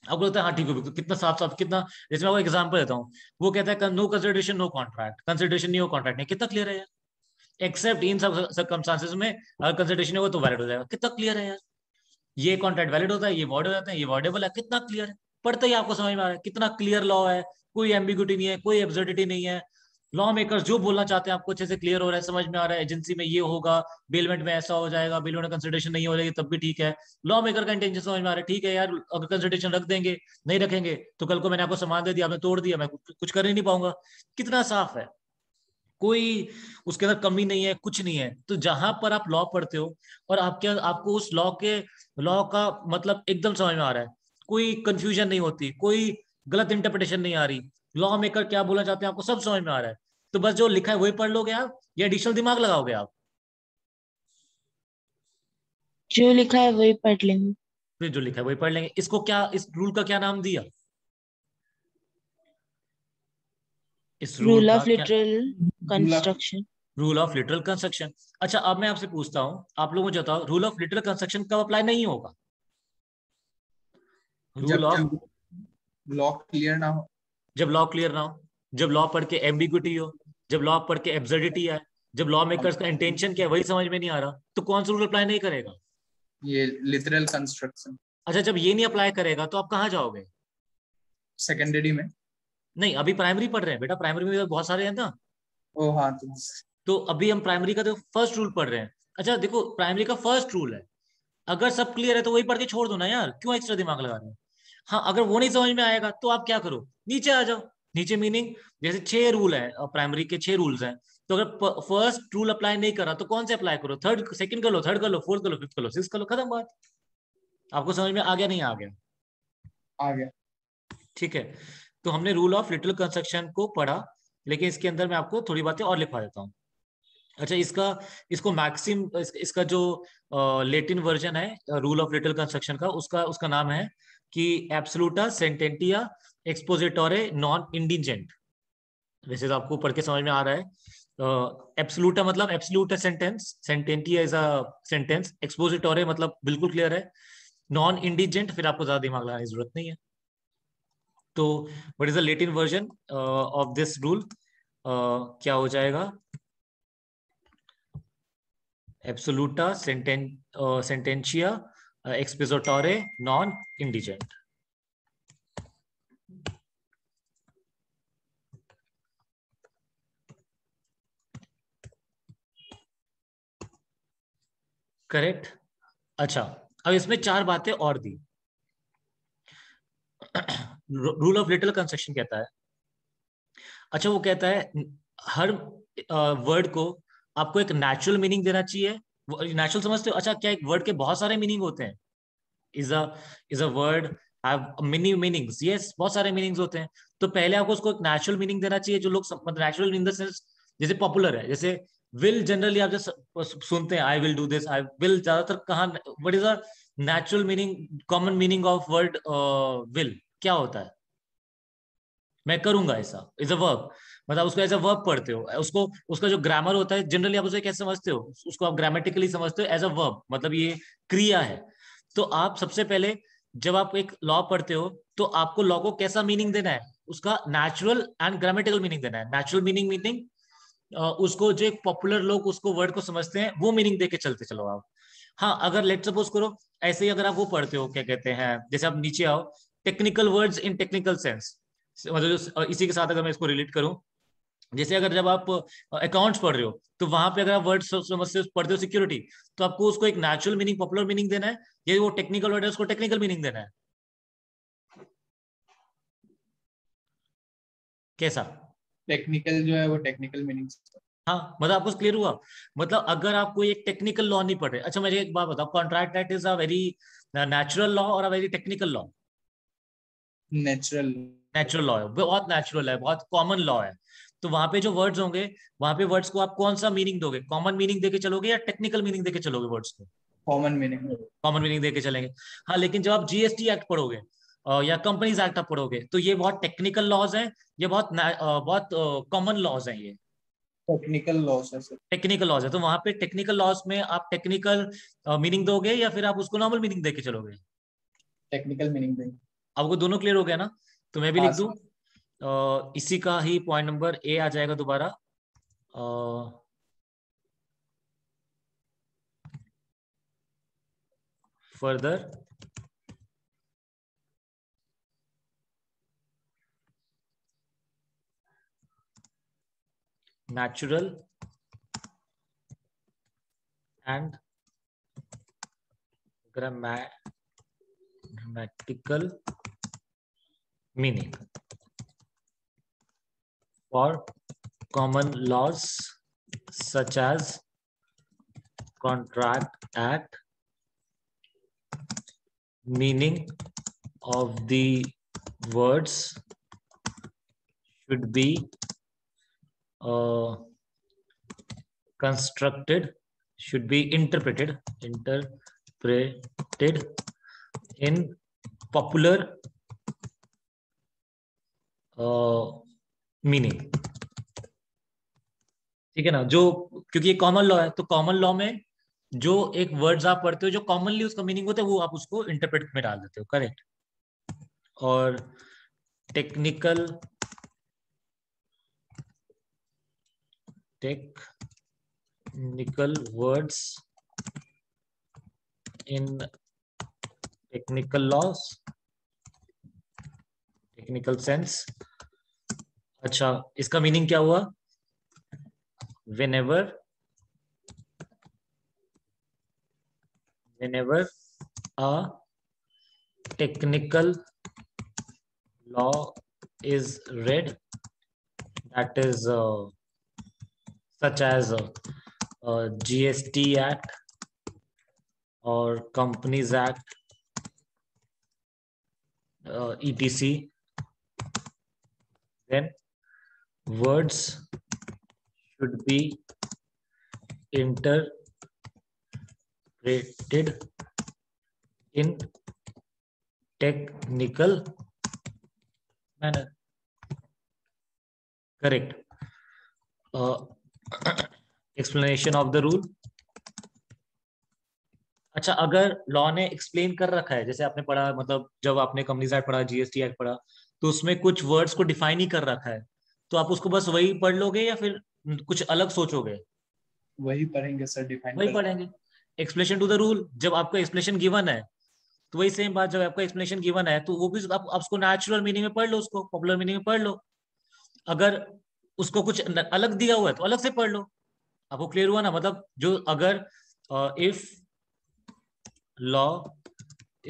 [SPEAKER 1] आपको लगता है हाँ ठीक है, कितना साफ साफ, कितना। जैसे मैं आपको एग्जाम्पल देता हूँ, वो कहता है no consideration no contract, consideration नहीं हो कॉन्ट्रैक्ट नहीं, कितना क्लियर है यार। एक्सेप्ट इन सब सर्कमस्टांसेस में अगर कंसिडरेशन होगा तो वैलिड हो जाएगा, कितना क्लियर है यार। ये कॉन्ट्रैक्ट वैलिड होता है, ये वॉइड हो जाता है, ये वॉइडेबल है, कितना क्लियर है। पढ़ते ही आपको समझ में आ रहा है कितना क्लियर लॉ है, कोई एम्बिग्यूटी नहीं है, कोई एब्सर्डिटी नहीं है। लॉ मेकर्स जो बोलना चाहते हैं आपको अच्छे से क्लियर हो रहा है, समझ में आ रहा है, एजेंसी में ये होगा, बेलमेंट में ऐसा हो जाएगा, बेलमेंट में कंसिडरेशन नहीं हो जाएगी तब भी ठीक है। लॉ मेकर का इंटेंशन समझ में आ रहा है, ठीक है यार, अगर कंसिडरेशन रख देंगे, नहीं रखेंगे तो कल को मैंने आपको सामान दे दिया, आपने तोड़ दिया, मैं कुछ कर ही नहीं पाऊंगा। कितना साफ है, कोई उसके अंदर कमी नहीं है, कुछ नहीं है। तो जहां पर आप लॉ पढ़ते हो और आपको उस लॉ का मतलब एकदम समझ में आ रहा है, कोई कंफ्यूजन नहीं होती, कोई गलत इंटरप्रिटेशन नहीं आ रही, लॉ मेकर क्या बोलना चाहते हैं आपको सब समझ में आ रहा है, तो बस जो लिखा है वही पढ़ लोगे आप या एडिशनल दिमाग लगाओगे आप?
[SPEAKER 3] जो लिखा है वही पढ़ लेंगे।
[SPEAKER 1] फिर जो लिखा है वही पढ़ लेंगे। इसको क्या, इस रूल का क्या नाम दिया? इस रूल
[SPEAKER 3] रूल
[SPEAKER 1] का
[SPEAKER 3] ऑफ
[SPEAKER 1] क्या?
[SPEAKER 3] लिटरल
[SPEAKER 2] दूल्हा
[SPEAKER 3] construction.
[SPEAKER 1] Rule of literal construction. अच्छा, अब मैं आपसे पूछता हूं, आप लोग मुझे बताओ, रूल ऑफ लिटरल कंस्ट्रक्शन कब अप्लाई नहीं होगा? रूल
[SPEAKER 2] जब
[SPEAKER 1] ऑफ,
[SPEAKER 2] तक लॉ क्लियर ना हो।
[SPEAKER 1] जब लॉ क्लियर ना हो, जब लॉ पढ़ के एम्बिग्यूटी हो, जब लॉ पढ़ के एब्सर्डिटी है, जब लॉ मेकर्स का इंटेंशन क्या है वही समझ में नहीं आ रहा, तो कौन सा रूल अप्लाई नहीं करेगा?
[SPEAKER 2] ये लिटरल कंस्ट्रक्शन
[SPEAKER 1] अच्छा, जब ये नहीं अप्लाई करेगा तो आप कहाँ जाओगे?
[SPEAKER 2] सेकेंडरी में।
[SPEAKER 1] नहीं, अभी प्राइमरी पढ़ रहे हैं बेटा, प्राइमरी में तो बहुत सारे हैं ना।
[SPEAKER 2] ओ हाँ, तो
[SPEAKER 1] तो अभी हम प्राइमरी का तो फर्स्ट रूल पढ़ रहे हैं। अच्छा देखो, प्राइमरी का फर्स्ट रूल है, अगर सब क्लियर है तो वही पढ़ के छोड़ दो ना यार, क्यों एक्स्ट्रा दिमाग लगा रहे हो? हाँ, अगर वो नहीं समझ में आएगा तो आप क्या करो, नीचे आ जाओ। नीचे मीनिंग, जैसे 6 रूल है प्राइमरी के, 6 रूल्स हैं, तो अगर फर्स्ट रूल अप्लाई नहीं करा तो कौन से अप्लाई करो? थर्ड, सेकंड कर लो, थर्ड कर लो, फोर्थ कर लो, फिफ्थ कर लो, सिक्स कर लो, खत्म बात। आपको समझ में आ गया नहीं आ गया?
[SPEAKER 2] आ गया।
[SPEAKER 1] ठीक है। तो हमने रूल ऑफ लिटिल कंस्ट्रक्शन को पढ़ा, लेकिन इसके अंदर मैं आपको थोड़ी बातें और लिखवा देता हूँ। अच्छा, इसको मैक्सिम इसका जो लेटिन वर्जन है रूल ऑफ लिटिल कंस्ट्रक्शन का, उसका उसका नाम है कि एब्सोल्यूटा सेंटेंटिया एक्सपोजिटोरे नॉन इंडिजेंट। वैसे तो आपको पढ़ के समझ में आ रहा है। एब्सोल्यूटा मतलब एब्सोल्यूट सेंटेंस, सेंटेंटिया इज अ सेंटेंस, एक्सपोजिटोरे मतलब बिल्कुल क्लियर है, नॉन इंडिजेंट फिर आपको ज्यादा दिमाग लगाने की जरूरत नहीं है। तो what is the Latin version of this rule? क्या हो जाएगा? एब्सोल्यूटा सेंटेंशिया एक्सपोजिटोरे नॉन इंडिजेंट। करेक्ट। अच्छा, अब इसमें 4 बातें और दी। रूल ऑफ लिटिल कंस्ट्रक्शन कहता है, अच्छा वो कहता है हर वर्ड को आपको एक नेचुरल मीनिंग देना चाहिए। नेचुरल समझते हो? अच्छा, क्या एक वर्ड के बहुत सारे मीनिंग होते हैं? Is a is a word have many meanings? Yes, बहुत सारे मीनिंग्स होते हैं। तो पहले आपको उसको एक नेचुरल मीनिंग देना चाहिए, जो लोग मतलब नेचुरल इन द सेंस जैसे पॉपुलर है, जैसे विल जनरली आप जैसे सुनते हैं, I will do this, I will, ज्यादातर कहाँ, what is a natural meaning, common meaning of word will क्या होता है? मैं करूंगा ऐसा, इज अ वर्ब, मतलब उसको एज अ वर्ब पढ़ते हो उसको। उसका जो ग्रामर होता है जनरली आप उसे कैसे समझते हो? उसको आप ग्रामेटिकली समझते हो एज अ वर्ब, मतलब ये क्रिया है। तो आप सबसे पहले जब आप एक लॉ पढ़ते हो तो आपको लॉ को कैसा मीनिंग देना है? उसका नेचुरल एंड ग्रामेटिकल मीनिंग देना है। नेचुरल मीनिंग मीनिंग उसको जो एक पॉपुलर लोग उसको वर्ड को समझते हैं वो मीनिंग दे के चलते चलो आप। हाँ, अगर लेट सपोज करो ऐसे ही अगर आप वो पढ़ते हो, क्या कहते हैं, जैसे आप नीचे आओ, technical words in technical sense, मतलब इसी के साथ अगर मैं इसको रिलेट करूं, जैसे अगर जब आप अकाउंट्स पढ़ रहे हो तो वहां पे अगर आप वर्ड समझते हो, पढ़ते हो सिक्योरिटी, तो आपको उसको एक नेचुरल मीनिंग, पॉपुलर मीनिंग देना है, या वो टेक्निकल वर्ड है उसको टेक्निकल मीनिंग देना है? कैसा?
[SPEAKER 2] टेक्निकल जो है वो टेक्निकल मीनिंग।
[SPEAKER 1] हाँ, मतलब आपको क्लियर हुआ? मतलब अगर आप कोई एक टेक्निकल लॉ नहीं पढ़ रहे, अच्छा मुझे एक बात बताओ, contract act is a very natural law और a very technical law?
[SPEAKER 2] Natural.
[SPEAKER 1] Natural law है, बहुत नेचुरल है, बहुत कॉमन लॉ है। तो वहां पे जो वर्ड्स होंगे, वहां पे वर्ड्स को आप कौन सा मीनिंग दोगे? कॉमन मीनिंग देके चलोगे या टेक्निकल मीनिंग देके चलोगे वर्ड्स को?
[SPEAKER 2] Common meaning.
[SPEAKER 1] कॉमन मीनिंग देके चलेंगे। हाँ, लेकिन जब आप जीएसटी एक्ट पढ़ोगे या कंपनीज एक्ट आप पढ़ोगे तो ये बहुत टेक्निकल लॉज हैं, ये बहुत कॉमन लॉज हैं, ये
[SPEAKER 2] टेक्निकल लॉस है सर।
[SPEAKER 1] टेक्निकल लॉज है। तो वहां पे टेक्निकल लॉज में आप टेक्निकल मीनिंग दोगे या फिर आप उसको नॉर्मल मीनिंग देके चलोगे?
[SPEAKER 2] टेक्निकल मीनिंग देंगे।
[SPEAKER 1] आपको दोनों क्लियर हो गया ना? तो मैं भी
[SPEAKER 2] हाँ
[SPEAKER 1] लिख दूं,
[SPEAKER 2] सर।
[SPEAKER 1] इसी का ही पॉइंट नंबर ए आ जाएगा दोबारा। Further natural and grammatical meaning for common laws such as Contract Act. Meaning of the words should be constructed, should be interpreted in popular meaning. ठीक है ना, जो क्योंकि ये कॉमन लॉ है तो कॉमन लॉ में जो एक वर्ड्स आप पढ़ते हो जो कॉमनली उसका मीनिंग होता है वो आप उसको इंटरप्रेट में डाल देते हो. करेक्ट. और technical words in technical loss, technical sense. अच्छा, इसका मीनिंग क्या हुआ? whenever a technical law is read, that is such as GST Act or Companies Act, etc., then words should be interpreted in technical manner. Correct. Explanation of the rule. अच्छा, अगर law ने explain कर रखा है, जैसे आपने पढ़ा, मतलब जब आपने कंपनीज एक्ट पढ़ा, जीएसटी एक्ट पढ़ा, तो उसमें कुछ वर्ड्स को डिफाइन ही कर रखा है, तो आप उसको बस वही पढ़ लोगे या फिर कुछ अलग सोचोगे?
[SPEAKER 2] वही पढ़ेंगे सर, डिफाइन
[SPEAKER 1] वही पढ़ेंगे. एक्सप्लेनेशन टू द रूल, जब आपका एक्सप्लेनेशन गिवन है तो वही सेम बात, जब आपका एक्सप्लेनेशन गिवन है तो वो भी आप उसको नेचुरल मीनिंग में पढ़ लो, उसको पॉपुलर मीनिंग में पढ़ लो. अगर उसको कुछ अलग दिया हुआ है तो अलग से पढ़ लो. आपको क्लियर हुआ ना? मतलब जो अगर if law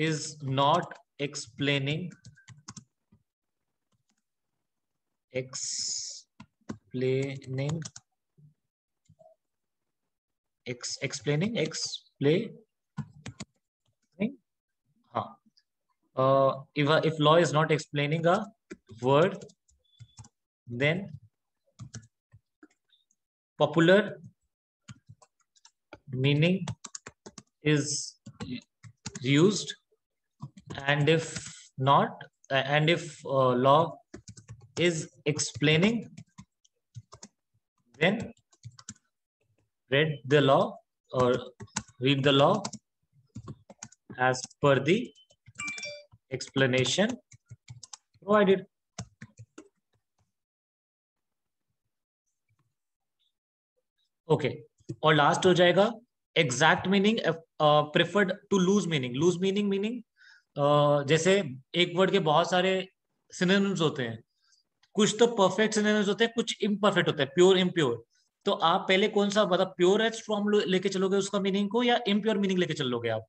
[SPEAKER 1] is not explaining if law is not explaining a word, then popular meaning is used, and if not, and if law is explaining, then read the law as per the explanation provided. Okay. और last हो जाएगा exact meaning preferred to loose meaning. Loose meaning जैसे एक word के बहुत सारे synonyms होते हैं, कुछ तो परफेक्ट सिनोनिम्स होते हैं, कुछ इम्परफेक्ट होते हैं, प्योर इम्प्योर. तो आप पहले कौन सा, मतलब प्योर एज फॉर्म लेके चलोगे उसका मीनिंग को, या इम्प्योर मीनिंग लेके चलोगे आप?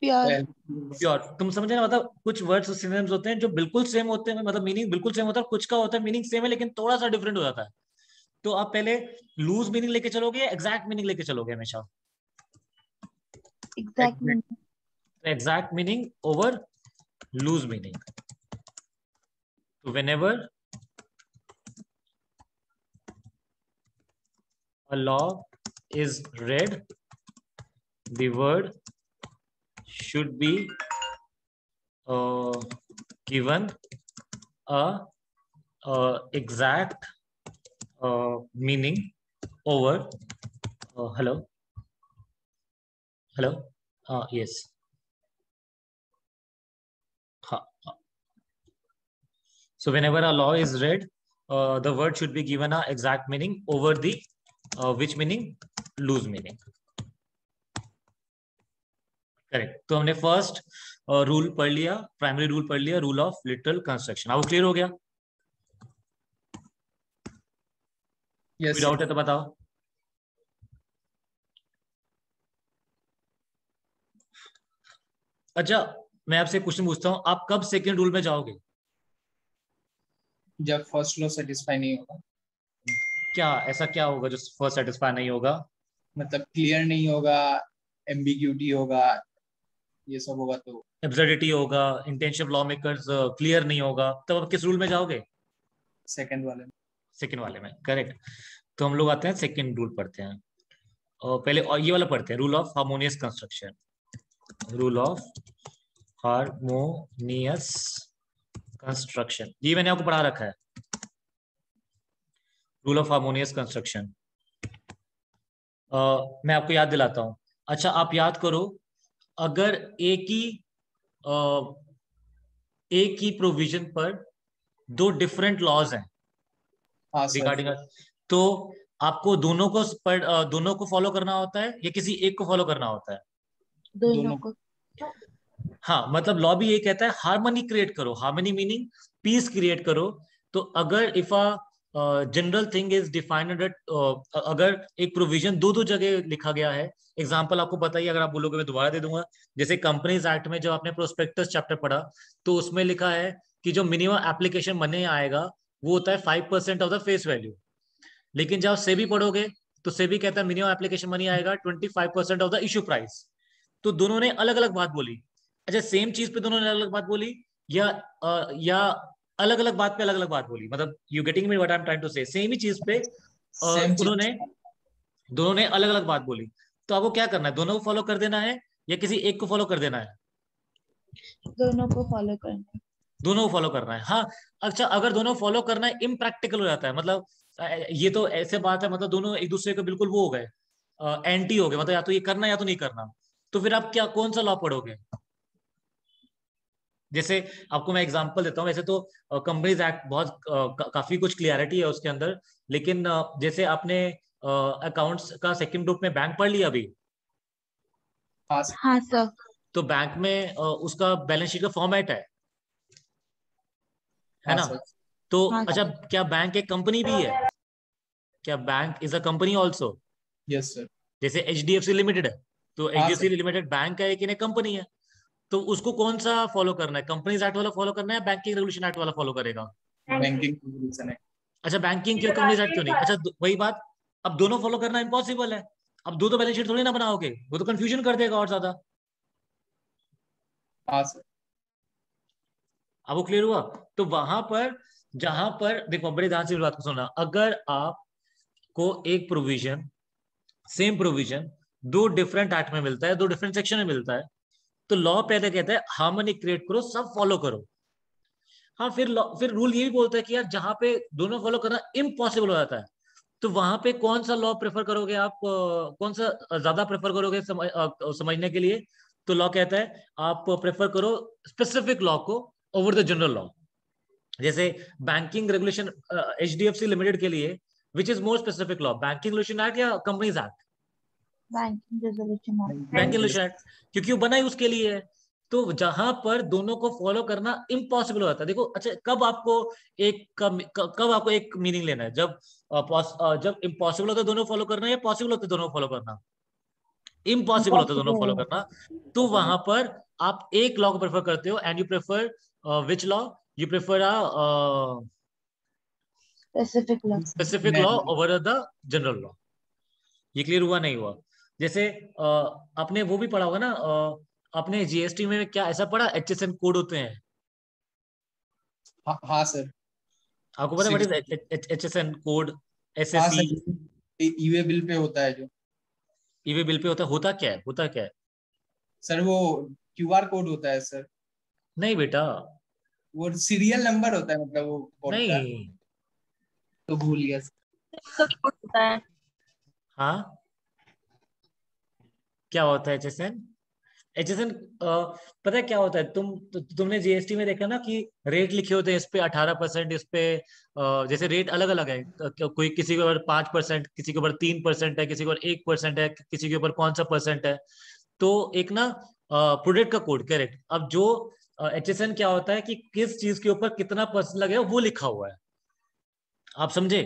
[SPEAKER 1] प्योर. तुम समझे ना? मतलब कुछ वर्ड्स सिनोनिम्स होते हैं जो बिल्कुल सेम होते हैं, मतलब मीनिंग बिल्कुल सेम होता है, कुछ का होता है मीनिंग सेम है लेकिन थोड़ा सा डिफरेंट हो जाता है. तो आप पहले लूज मीनिंग लेके चलोगे या एग्जैक्ट मीनिंग लेके चलोगे हमेशा? Exact meaning over loose meaning. तो whenever a law is read, the word should be given a exact meaning over hello yes. So whenever a law is read, the word should be given a exact meaning over the which meaning? Loose meaning. Correct. तो हमने first rule पढ़ लिया, primary rule पढ़ लिया, rule of literal construction. अब clear हो गया?
[SPEAKER 2] Yes
[SPEAKER 1] कोई डाउट है तो बताओ। अच्छा, मैं आपसे क्वेश्चन पूछता हूँ, आप कब सेकंड रूल में जाओगे?
[SPEAKER 2] जब फर्स्ट लॉ सेटिस्फाई नहीं होगा,
[SPEAKER 1] क्या ऐसा क्या होगा जो फर्स्ट सेटिस्फाई नहीं होगा?
[SPEAKER 2] मतलब क्लियर नहीं होगा, एम्बिग्यूटी होगा, ये सब होगा तो।
[SPEAKER 1] एब्सर्डिटी होगा, intention of law makers clear नहीं होगा, तब आप किस रूल में जाओगे?
[SPEAKER 2] सेकंड वाले में।
[SPEAKER 1] सेकंड वाले में, करेक्ट। तो हम लोग आते हैं सेकंड रूल पढ़ते हैं, और पहले और ये वाला पढ़ते हैं, rule of harmonious construction. Rule of harmonious construction, ये मैंने आपको पढ़ा रखा है, रूल ऑफ हार्मोनियस कंस्ट्रक्शन। मैं आपको याद दिलाता हूं। अच्छा, आप याद करो, अगर एक ही प्रोविजन पर दो डिफरेंट लॉज हैं
[SPEAKER 2] हाँ सर।
[SPEAKER 1] रिगार्डिंग, तो आपको दोनों को फॉलो करना होता है या किसी एक को फॉलो करना होता है?
[SPEAKER 3] दोनों
[SPEAKER 2] दोनों।
[SPEAKER 3] को।
[SPEAKER 1] हाँ, मतलब लॉ भी ये कहता है हार्मनी क्रिएट करो, हार्मनी मीनिंग पीस क्रिएट करो। तो अगर if a general thing is defined under, अगर एक प्रोविजन दो दो जगह लिखा गया है, एग्जांपल आपको पता ही, अगर आप बोलोगे मैं दोबारा दे दूंगा। जैसे कंपनीज एक्ट में जब आपने प्रोस्पेक्टस चैप्टर पढ़ा, तो उसमें लिखा है कि जो मिनिमम एप्लीकेशन मनी आएगा वो होता है 5% ऑफ द फेस वैल्यू। लेकिन जब सेबी पढ़ोगे, तो सेबी कहता है मिनिमम एप्लीकेशन मनी आएगा 25% ऑफ द इशू प्राइस। तो दोनों ने अलग अलग बात बोली। अच्छा, सेम चीज पे दोनों ने अलग अलग बात बोली, या अलग अलग बात पे अलग अलग बात बोली? मतलब you getting me what I am trying to say, same ही चीज पे
[SPEAKER 2] सेम चीज।
[SPEAKER 1] उन्होंने दोनों ने अलग अलग बात बोली। तो आपको क्या करना है, दोनों को फॉलो कर देना है या किसी एक को फॉलो कर देना है?
[SPEAKER 3] दोनों को फॉलो करना है।
[SPEAKER 1] दोनों को फॉलो करना है, हाँ। अच्छा, अगर दोनों फॉलो करना है, इम्प्रैक्टिकल हो जाता है, मतलब ये तो ऐसे बात है, मतलब दोनों एक दूसरे के बिल्कुल वो हो गए, एंटी हो गए, मतलब या तो ये करना या तो नहीं करना। तो फिर आप क्या कौन सा लॉ पढ़ोगे? जैसे आपको मैं एग्जांपल देता हूँ, वैसे तो कंपनीज एक्ट बहुत काफी कुछ क्लियरिटी है उसके अंदर, लेकिन जैसे आपने अकाउंट्स का सेकंड ग्रुप में बैंक पढ़ लिया अभी,
[SPEAKER 2] हाँ सर।
[SPEAKER 3] हाँ सर।
[SPEAKER 1] तो बैंक में उसका बैलेंस शीट का फॉर्मेट है
[SPEAKER 2] हाँ
[SPEAKER 1] ना?
[SPEAKER 2] सर।
[SPEAKER 1] तो
[SPEAKER 3] हाँ
[SPEAKER 1] अच्छा,
[SPEAKER 3] सर।
[SPEAKER 1] क्या बैंक एक कंपनी भी है? क्या bank is a company also?
[SPEAKER 2] Yes sir.
[SPEAKER 1] जैसे H D F C limited है, तो एच
[SPEAKER 2] हाँ
[SPEAKER 1] D F C
[SPEAKER 2] sir.
[SPEAKER 1] Limited bank है लेकिन एक कंपनी है। तो उसको कौन सा फॉलो करना है, कंपनीज एक्ट वाला फॉलो करना है, बैंकिंग रेगुलेशन एक्ट वाला फॉलो करेगा?
[SPEAKER 2] बैंकिंग रेगुलेशन है।
[SPEAKER 1] अच्छा, बैंकिंग क्यों, कंपनीज एक्ट क्यों नहीं? अच्छा, वही बात, अब दोनों फॉलो करना इम्पॉसिबल है। अब दो तो बैलेंस शीट थोड़ी ना बनाओगे, वो तो कंफ्यूजन कर देगा और ज्यादा।
[SPEAKER 2] हाँ सर।
[SPEAKER 1] अब वो क्लियर हुआ? तो वहां पर, जहां पर देखो, बड़े ध्यान से मेरी बात को सुनना, अगर आपको एक प्रोविजन, सेम प्रोविजन दो डिफरेंट एक्ट में मिलता है, दो डिफरेंट सेक्शन में मिलता है, तो लॉ पहले कहता है हार्मनी क्रिएट करो, सब फॉलो करो। हाँ, फिर रूल ये भी बोलता है कि यार जहां पे दोनों फॉलो करना इम्पॉसिबल हो जाता है, तो वहां पे कौन सा लॉ प्रेफर करोगे आप, कौन सा ज्यादा प्रेफर करोगे समझने के लिए? तो लॉ कहता है आप प्रेफर करो स्पेसिफिक लॉ को ओवर द जनरल लॉ। जैसे banking regulation, H D F C limited के लिए which is more specific law, banking regulation act या companies act?
[SPEAKER 3] Banking resolution
[SPEAKER 1] banking
[SPEAKER 3] act.
[SPEAKER 1] Regulation act, क्योंकि वो बना ही उसके लिए है। तो जहां पर दोनों को फॉलो करना इम्पॉसिबल हो जाता है, देखो, अच्छा, कब आपको एक मीनिंग लेना है, जब इम्पॉसिबल होता है दोनों फॉलो करना, या पॉसिबल होता है दोनों फॉलो करना? इम्पॉसिबल होता है दोनों फॉलो
[SPEAKER 3] इम्पॉसिबल।
[SPEAKER 1] करना। तो वहां पर आप एक लॉ को प्रेफर करते हो, and you prefer which law? You prefer
[SPEAKER 3] specific law.
[SPEAKER 1] Specific law over the general law. ये क्लियर हुआ नहीं हुआ? जैसे आपने वो भी पढ़ा होगा ना, आपने जीएसटी में क्या ऐसा पढ़ा, एचएसएन कोड होते हैं?
[SPEAKER 2] हाँ हाँ सर।
[SPEAKER 1] आपको पता है व्हाट इज एचएसएन कोड,
[SPEAKER 2] हाँ
[SPEAKER 1] SSC?
[SPEAKER 2] Sir, e-way bill pay होता है जो।
[SPEAKER 1] ईवे बिल पे होता क्या है, होता क्या है?
[SPEAKER 2] सर वो क्यूआर कोड होता है सर।
[SPEAKER 1] नहीं बेटा,
[SPEAKER 2] वो सीरियल नंबर होता है, मतलब वो कोड का।
[SPEAKER 1] नहीं।
[SPEAKER 2] तो भूल गया सर।
[SPEAKER 3] तो कोड होता है।
[SPEAKER 1] हाँ, क्या होता है एचएसएन? एचएसएन, पता है क्या होता है, तुमने जीएसटी में देखा ना कि रेट लिखे होते हैं, इस पे 18%, इस पे जैसे रेट अलग अलग है, कोई किसी के ऊपर 5%, किसी के ऊपर 3% है, किसी के ऊपर 1% है, किसी के ऊपर कौन सा परसेंट है। तो एक ना प्रोडक्ट का कोड, करेक्ट। अब जो एचएसएन क्या होता है कि किस चीज के ऊपर कितना परसेंट लगेगा वो लिखा हुआ है, आप समझे?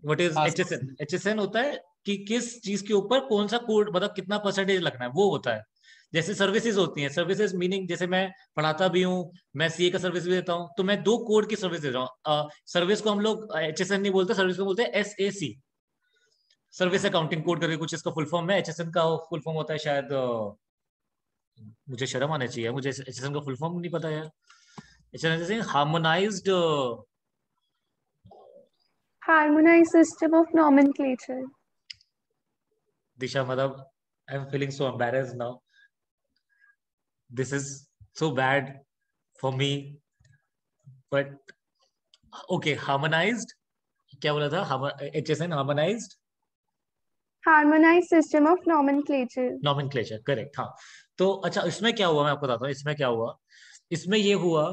[SPEAKER 1] What is HSN? HSN होता है कि किस चीज के ऊपर कौन सा कोड, मतलब कितना परसेंटेज लगना है, वो होता है। जैसे सर्विसेज होती हैं, सर्विसेज मीनिंग जैसे मैं पढ़ाता भी हूँ, मैं सीए का सर्विस भी देता हूँ, तो मैं 2 कोड की सर्विस दे रहा हूँ। सर्विस को हम लोग HSN नहीं बोलते, सर्विस को बोलते हैं SAC, सर्विस अकाउंटिंग कोड करके कुछ इसका फुल फॉर्म है। HSN का फुल फॉर्म होता है शायद, मुझे शर्म आना चाहिए, मुझे HSN का फुल फॉर्म नहीं पता यार। HSN harmonised
[SPEAKER 4] Harmonized system of nomenclature.
[SPEAKER 1] दिशा, मतलब I am feeling so embarrassed now, this is so bad for me, but okay. Harmonised, क्या बोला था? HSN harmonised
[SPEAKER 4] Harmonized system of nomenclature.
[SPEAKER 1] Nomenclature, correct. हाँ, तो अच्छा, इसमें क्या हुआ मैं आपको बताता हूँ। इसमें क्या हुआ, इसमें ये हुआ,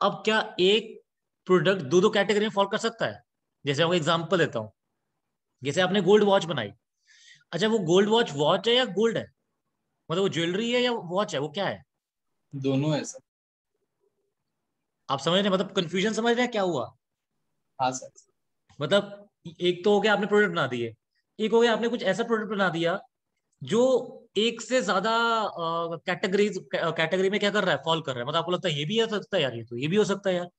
[SPEAKER 1] अब क्या एक प्रोडक्ट 2 कैटेगरी में फॉल कर सकता है? जैसे आपको एग्जांपल देता हूँ, जैसे आपने गोल्ड वॉच बनाई। अच्छा, वो गोल्ड वॉच वॉच है या गोल्ड है? मतलब वो ज्वेलरी है या वॉच है, वो क्या है?
[SPEAKER 2] दोनों है सर।
[SPEAKER 1] आप समझ रहे हैं, मतलब कंफ्यूजन समझ रहे हैं क्या हुआ?
[SPEAKER 2] हाँ सर।
[SPEAKER 1] मतलब एक तो हो गया आपने प्रोडक्ट बना दिए, एक हो गया आपने कुछ ऐसा प्रोडक्ट बना दिया जो एक से ज्यादा कैटेगरी में क्या कर रहा है, फॉल कर रहा है। मतलब आपको लगता है ये भी हो सकता है यार, ये तो ये भी हो सकता है यार,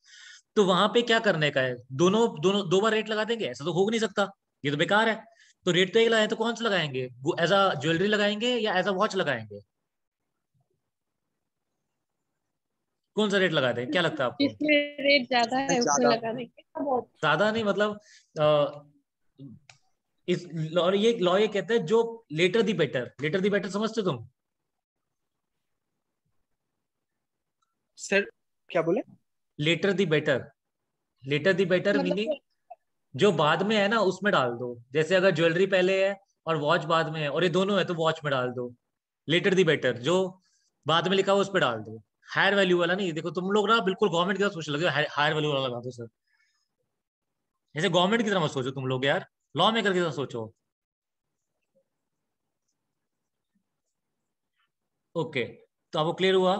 [SPEAKER 1] तो वहां पे क्या करने का है? दोनों दोनों 2 बार रेट लगा देंगे? ऐसा तो हो नहीं सकता, ये तो बेकार है। तो रेट तो एक लगाए, तो कौन सा लगाएंगे? एज अ ज्वेलरी लगाएंगे या एज अ वॉच लगाएंगे? कौन सा रेट लगा दें, क्या लगता है आपको?
[SPEAKER 4] जिसमें रेट ज्यादा है उसमें
[SPEAKER 2] ज्यादा
[SPEAKER 4] लगा देंगे।
[SPEAKER 1] ज्यादा नहीं, मतलब इस लॉ ये कहते हैं जो later the better. Later the better समझते हो तुम?
[SPEAKER 5] सर क्या बोले?
[SPEAKER 1] Later the better, later the better meaning
[SPEAKER 4] मतलब
[SPEAKER 1] जो बाद में है ना उसमें डाल दो। जैसे अगर ज्वेलरी पहले है और वॉच बाद में है, और ये दोनों है तो वॉच में डाल दो। लेटर दी बेटर जो बाद में लिखा हुआ उस पर डाल दो। हायर वैल्यू वाला नहीं। देखो तुम लोग ना बिल्कुल गवर्नमेंट की तरह सोच लगे हो, हायर वैल्यू वाला लगा दो सर। जैसे गवर्नमेंट की तरह मत सोचो तुम लोग यार, लॉ मेकर की तरह सोचो। ओके, तो आपको क्लियर हुआ?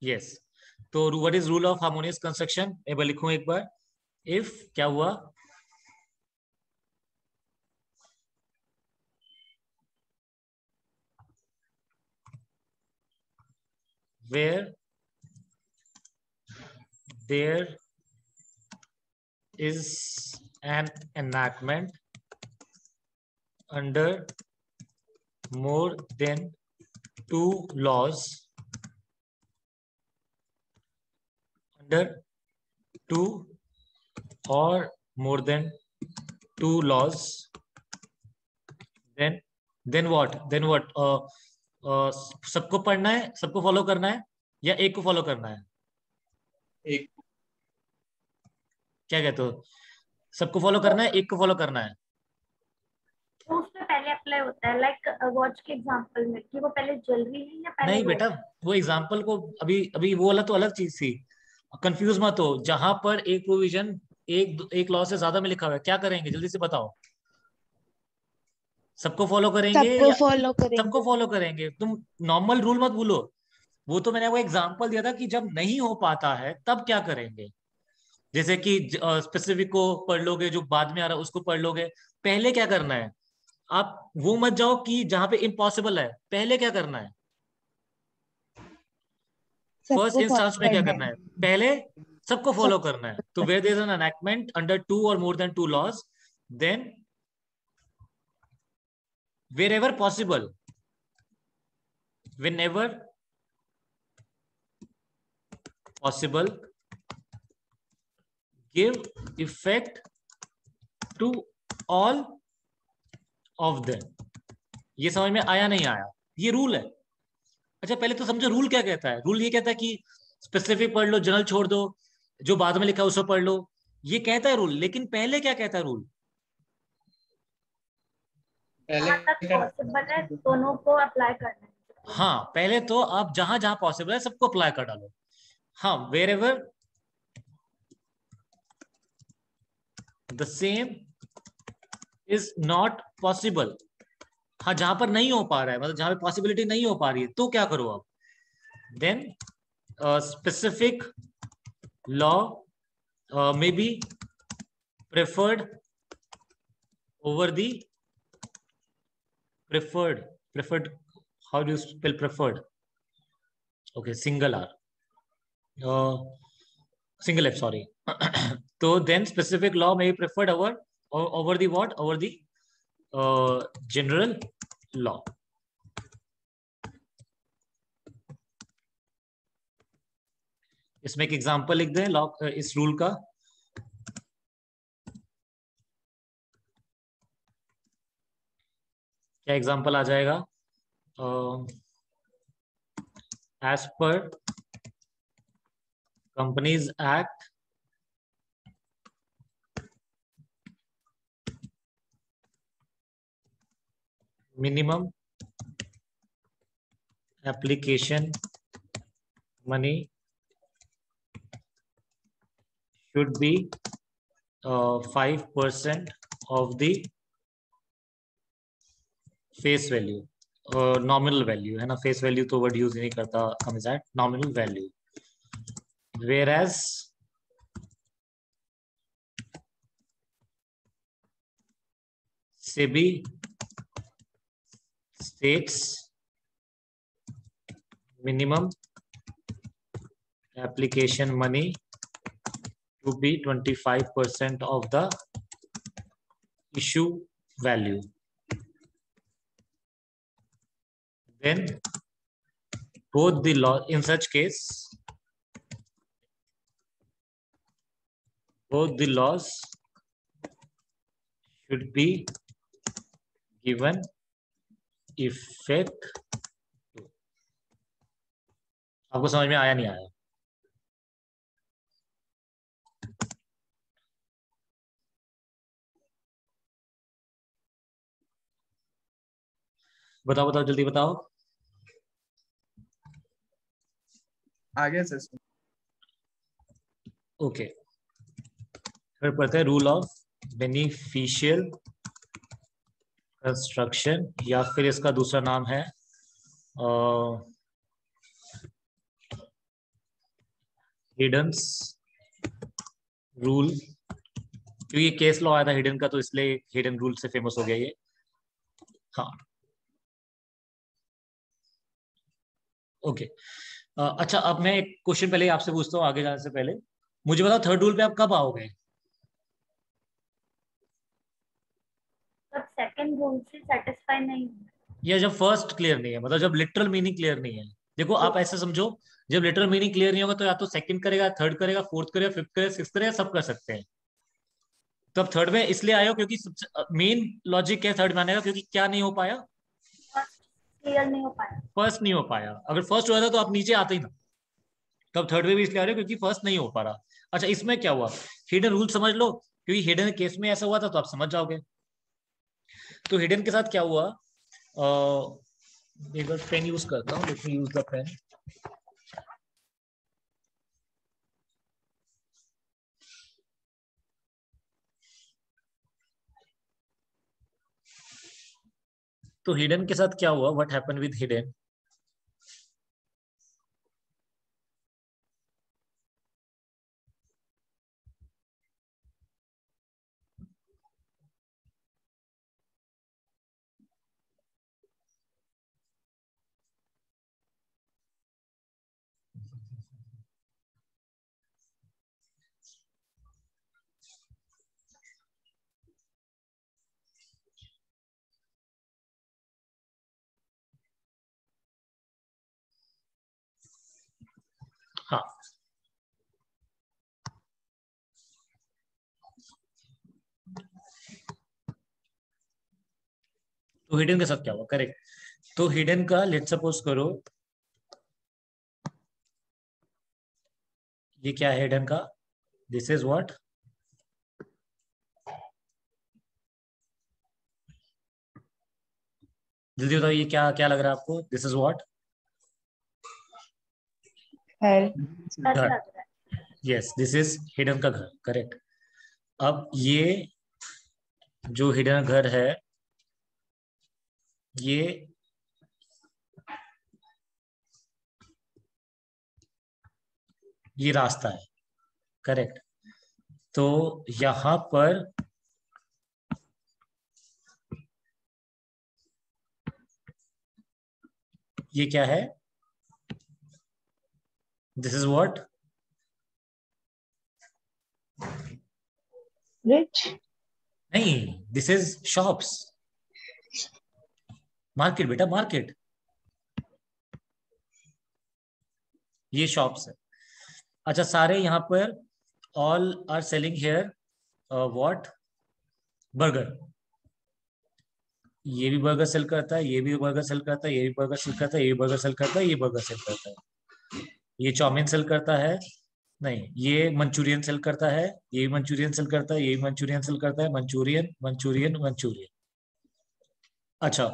[SPEAKER 1] यस। तो what is rule of harmonious construction, एक बार लिखूं एक बार। इफ क्या हुआ, where there is an enactment under more than 2 laws, under 2 or more than 2 laws, then what? सबको पढ़ना है, सबको फॉलो करना है, या एक को फॉलो करना है?
[SPEAKER 2] एक
[SPEAKER 1] क्या कहते हो, सबको फॉलो करना है, एक को फॉलो करना है?
[SPEAKER 6] तो उसमें पहले अप्लाई होता है, लाइक वॉच के एग्जांपल में, कि वो पहले ज्वेलरी है या पहले
[SPEAKER 1] नहीं बेटा, वो एग्जाम्पल को अभी अभी वो वाला तो अलग चीज थी, कंफ्यूज मत हो। जहां पर एक प्रोविजन एक लॉ से ज्यादा में लिखा हुआ है, क्या करेंगे जल्दी से बताओ? सबको फॉलो करेंगे
[SPEAKER 3] सबको
[SPEAKER 1] या
[SPEAKER 3] फॉलो
[SPEAKER 1] सबको
[SPEAKER 3] करेंगे।
[SPEAKER 1] फॉलो करेंगे? तुम नॉर्मल रूल मत भूलो। वो तो मैंने वो एग्जांपल दिया था कि जब नहीं हो पाता है तब क्या करेंगे। जैसे कि स्पेसिफिक को पढ़ लोगे, जो बाद में आ रहा है उसको पढ़ लोगे। पहले क्या करना है, आप वो मत जाओ कि जहां पे इम्पॉसिबल है। पहले क्या करना है, फर्स्ट
[SPEAKER 3] सबको
[SPEAKER 1] इंस्टांस
[SPEAKER 3] फॉलो
[SPEAKER 1] में क्या
[SPEAKER 3] करना
[SPEAKER 1] करना
[SPEAKER 3] है।
[SPEAKER 1] है? पहले सबको फॉलो
[SPEAKER 3] सबको
[SPEAKER 1] करना है। तो where there is an enactment under 2 और more than 2 laws, then wherever possible, whenever possible, give effect to all of them। ये समझ में आया नहीं आया? ये रूल है। अच्छा पहले तो समझो रूल क्या कहता है। रूल ये कहता है कि स्पेसिफिक पढ़ लो, जनरल छोड़ दो, जो बाद में लिखा है उसको पढ़ लो, ये कहता है रूल। लेकिन पहले क्या कहता है रूल?
[SPEAKER 6] जहाँ तक पॉसिबल है दोनों को अप्लाई करना है।
[SPEAKER 1] हाँ, पहले तो आप जहां जहां पॉसिबल है सबको अप्लाई कर डालो। हाँ, wherever the same is not possible. हाँ, जहां पर नहीं हो पा रहा है, मतलब जहां पर पॉसिबिलिटी नहीं हो पा रही है, तो क्या करो आप? Then specific law may be preferred over the preferred. How do you spell preferred? Okay, single R, single F, sorry. So then specific law may be preferred over the what? Over the general law. इसमें एक example लिख दें law इस rule का. क्या example आ जाएगा? As per companies act minimum application money should be 5% of the face value, nominal value है ना. face value तो word use नहीं करता हम, is that nominal value. Whereas SEBI states minimum application money to be 25% of the issue value. Then both the law, in such case, both the laws should be given effect. आपको समझ में आया नहीं आया? बताओ बताओ जल्दी बताओ.
[SPEAKER 2] आगे सर.
[SPEAKER 1] ओके, फिर पढ़ते हैं रूल ऑफ बेनिफिशियल कंस्ट्रक्शन, या फिर इसका दूसरा नाम है हिडन्स रूल. क्योंकि केस लॉ आया था हिडन का, तो इसलिए हिडन रूल से फेमस हो गया ये. हाँ ओके. अच्छा, अब मैं एक क्वेश्चन पहले आपसे पूछता हूँ आगे जाने से पहले. मुझे बताओ थर्ड रूल पे आप कब आओगे?
[SPEAKER 6] जब सेकंड रूल से सेटिस्फाई नहीं है,
[SPEAKER 1] या जब फर्स्ट क्लियर नहीं है, मतलब जब लिटरल मीनिंग क्लियर नहीं है. देखो आप ऐसे समझो, जब लिटरल मीनिंग क्लियर नहीं होगा तो या तो सेकंड करेगा, थर्ड करेगा, फोर्थ करेगा, फिफ्थ करेगा, सिक्स्थ करेगा, सब कर सकते हैं. तो अब थर्ड में इसलिए आए हो क्योंकि मेन लॉजिक है थर्ड में आने का, क्योंकि क्या नहीं हो पाया?
[SPEAKER 6] क्लियर नहीं हो पाया.
[SPEAKER 1] फर्स्ट नहीं हो पाया. अगर फर्स्ट हुआ था तो आप नीचे आते ही ना. तब थर्ड में भी इसलिए आ रहे हो क्योंकि फर्स्ट नहीं हो पा रहा. अच्छा, इसमें क्या हुआ? हिडन रूल समझ लो, क्योंकि हिडन केस में ऐसा हुआ था तो आप समझ जाओगे. तो हिडन के साथ क्या हुआ? एक बार पेन यूज करता हूँ, let me use the pen. तो हिडन के साथ क्या हुआ? What happened with Heydon? हाँ, तो हिडन के साथ क्या हुआ? करेक्ट. तो हिडन का लेट सपोज करो, ये क्या है हिडन का? This is what? जल्दी बताओ, ये क्या क्या लग रहा है आपको? This is what?
[SPEAKER 6] ऐसा
[SPEAKER 1] घर.
[SPEAKER 6] लग रहा है.
[SPEAKER 1] यस, दिस इज हिडन का घर. करेक्ट. अब ये जो हिडन घर है, ये रास्ता है. करेक्ट. तो यहां पर ये क्या है? This is what?
[SPEAKER 3] रिच।
[SPEAKER 1] नहीं, दिस इज शॉप्स, मार्केट बेटा, मार्केट। ये शॉप्स है। अच्छा, सारे यहाँ पर all are selling here what? Burger. ये भी बर्गर सेल करता है, ये भी बर्गर सेल करता है, ये भी बर्गर सेल करता है, ये भी बर्गर सेल करता है, ये बर्गर सेल करता है। ये चाउमीन सेल करता है, नहीं ये मंचूरियन सेल करता है, ये भी मंचूरियन सेल करता है, ये भी मंचूरियन सेल करता है, मंचूरियन मंचूरियन मंचूरियन। अच्छा,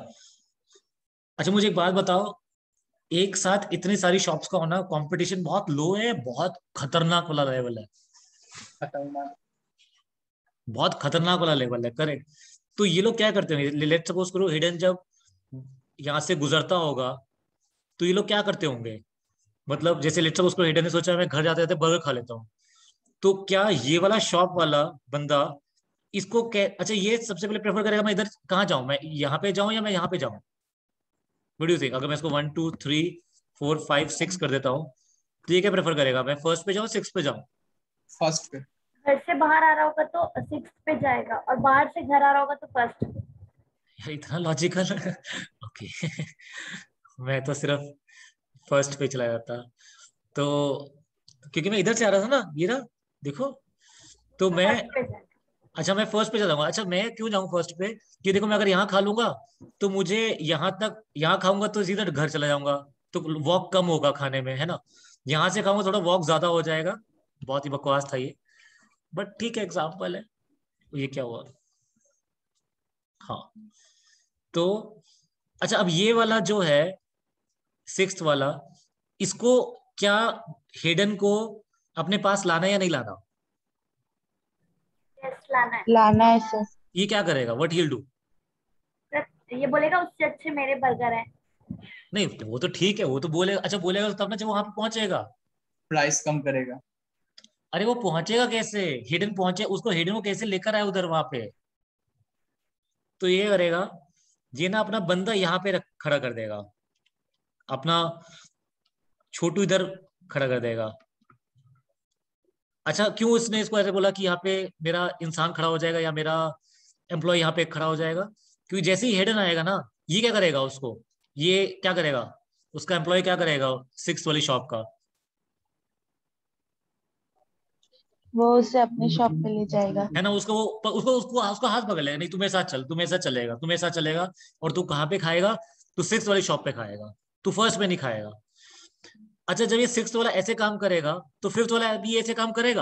[SPEAKER 1] अच्छा मुझे एक बात बताओ, एक साथ इतनी सारी शॉप्स का होना, कंपटीशन बहुत लो है, बहुत खतरनाक वाला लेवल है?
[SPEAKER 2] खतरनाक।
[SPEAKER 1] बहुत खतरनाक वाला लेवल है, करेक्ट। तो ये लोग क्या करते होंगे? लेट सपोज करो हिडन जब यहाँ से गुजरता होगा तो ये लोग क्या करते होंगे? मतलब जैसे लेट सपोज करो हिडन ने सोचा मैं घर जाते जाते बर्गर खा लेता हूँ, तो क्या ये वाला शॉप वाला बंदा इसको अच्छा ये सबसे पहले प्रेफर करेगा मैं इधर कहाँ जाऊं, मैं यहाँ पे जाऊं या मैं यहाँ पे जाऊं? What do you think? अगर मैं इसको 1 2 3 4 5 6 कर देता हूँ तो ये क्या प्रेफर करेगा, मैं फर्स्ट पे जाऊं, सिक्स पे जाऊं?
[SPEAKER 2] फर्स्ट पे।
[SPEAKER 6] घर से बाहर आ रहा होगा तो सिक्स पे जाएगा, और बाहर से घर आ रहा होगा तो फर्स्ट पे।
[SPEAKER 1] इतना लॉजिकल ओके मैं तो सिर्फ फर्स्ट पे चला जाता। तो क्योंकि मैं इधर से आ रहा था ना, ये रहा देखो, तो मैं,
[SPEAKER 6] फर्स्ट पे जाएगा।
[SPEAKER 1] अच्छा मैं फर्स्ट पे चलाऊंगा। अच्छा मैं क्यों जाऊं फर्स्ट पे? कि देखो मैं अगर यहाँ खा लूंगा तो मुझे यहाँ तक, यहाँ खाऊंगा तो सीधा घर चला जाऊंगा, तो वॉक कम होगा खाने में, है ना? यहाँ से खाऊंगा थोड़ा वॉक ज्यादा हो जाएगा। बहुत ही बकवास था ये, बट ठीक है, एग्जाम्पल है। ये क्या हुआ? हाँ, तो अच्छा अब ये वाला जो है सिक्स्थ वाला, इसको क्या हेडन को अपने पास लाना है या नहीं लाना?
[SPEAKER 6] यस, लाना है।
[SPEAKER 3] लाना है सर।
[SPEAKER 1] ये क्या करेगा? What he will do?
[SPEAKER 6] ये बोलेगा उससे अच्छे मेरे बर्गर हैं।
[SPEAKER 1] नहीं वो तो ठीक है, वो तो बोलेगा, अच्छा बोलेगा तब ना जब वहां पे पहुंचेगा।
[SPEAKER 2] प्राइस कम करेगा।
[SPEAKER 1] अरे वो पहुंचेगा कैसे? हिडन पहुंचे, उसको हिडन को कैसे लेकर आए उधर वहां पे? तो ये करेगा, ये ना अपना बंदा यहाँ पे खड़ा कर देगा, अपना छोटू इधर खड़ा कर देगा। अच्छा क्यों उसने इसको ऐसे बोला कि यहाँ पे मेरा इंसान खड़ा हो जाएगा या मेरा एम्प्लॉय यहाँ पे खड़ा हो जाएगा? क्योंकि जैसे ही हेडन आएगा ना, ये क्या करेगा उसको, ये क्या करेगा, उसका एम्प्लॉय क्या करेगा सिक्स वाली शॉप का?
[SPEAKER 3] वो उसे अपने शॉप पे ले जाएगा।
[SPEAKER 1] है ना, उसको उसको उसको उसको हाथ पकड़ लेगा, नहीं तू मेरे साथ चल, तू मेरे साथ चलेगा, तू मेरे साथ चलेगा। और तू कहाँ पे खाएगा? तू सिक्स वाली शॉप पे खाएगा, तू फर्स्ट पे नहीं खाएगा। अच्छा जब ये सिक्स वाला ऐसे काम करेगा तो फिफ्थ वाला भी ऐसे काम करेगा?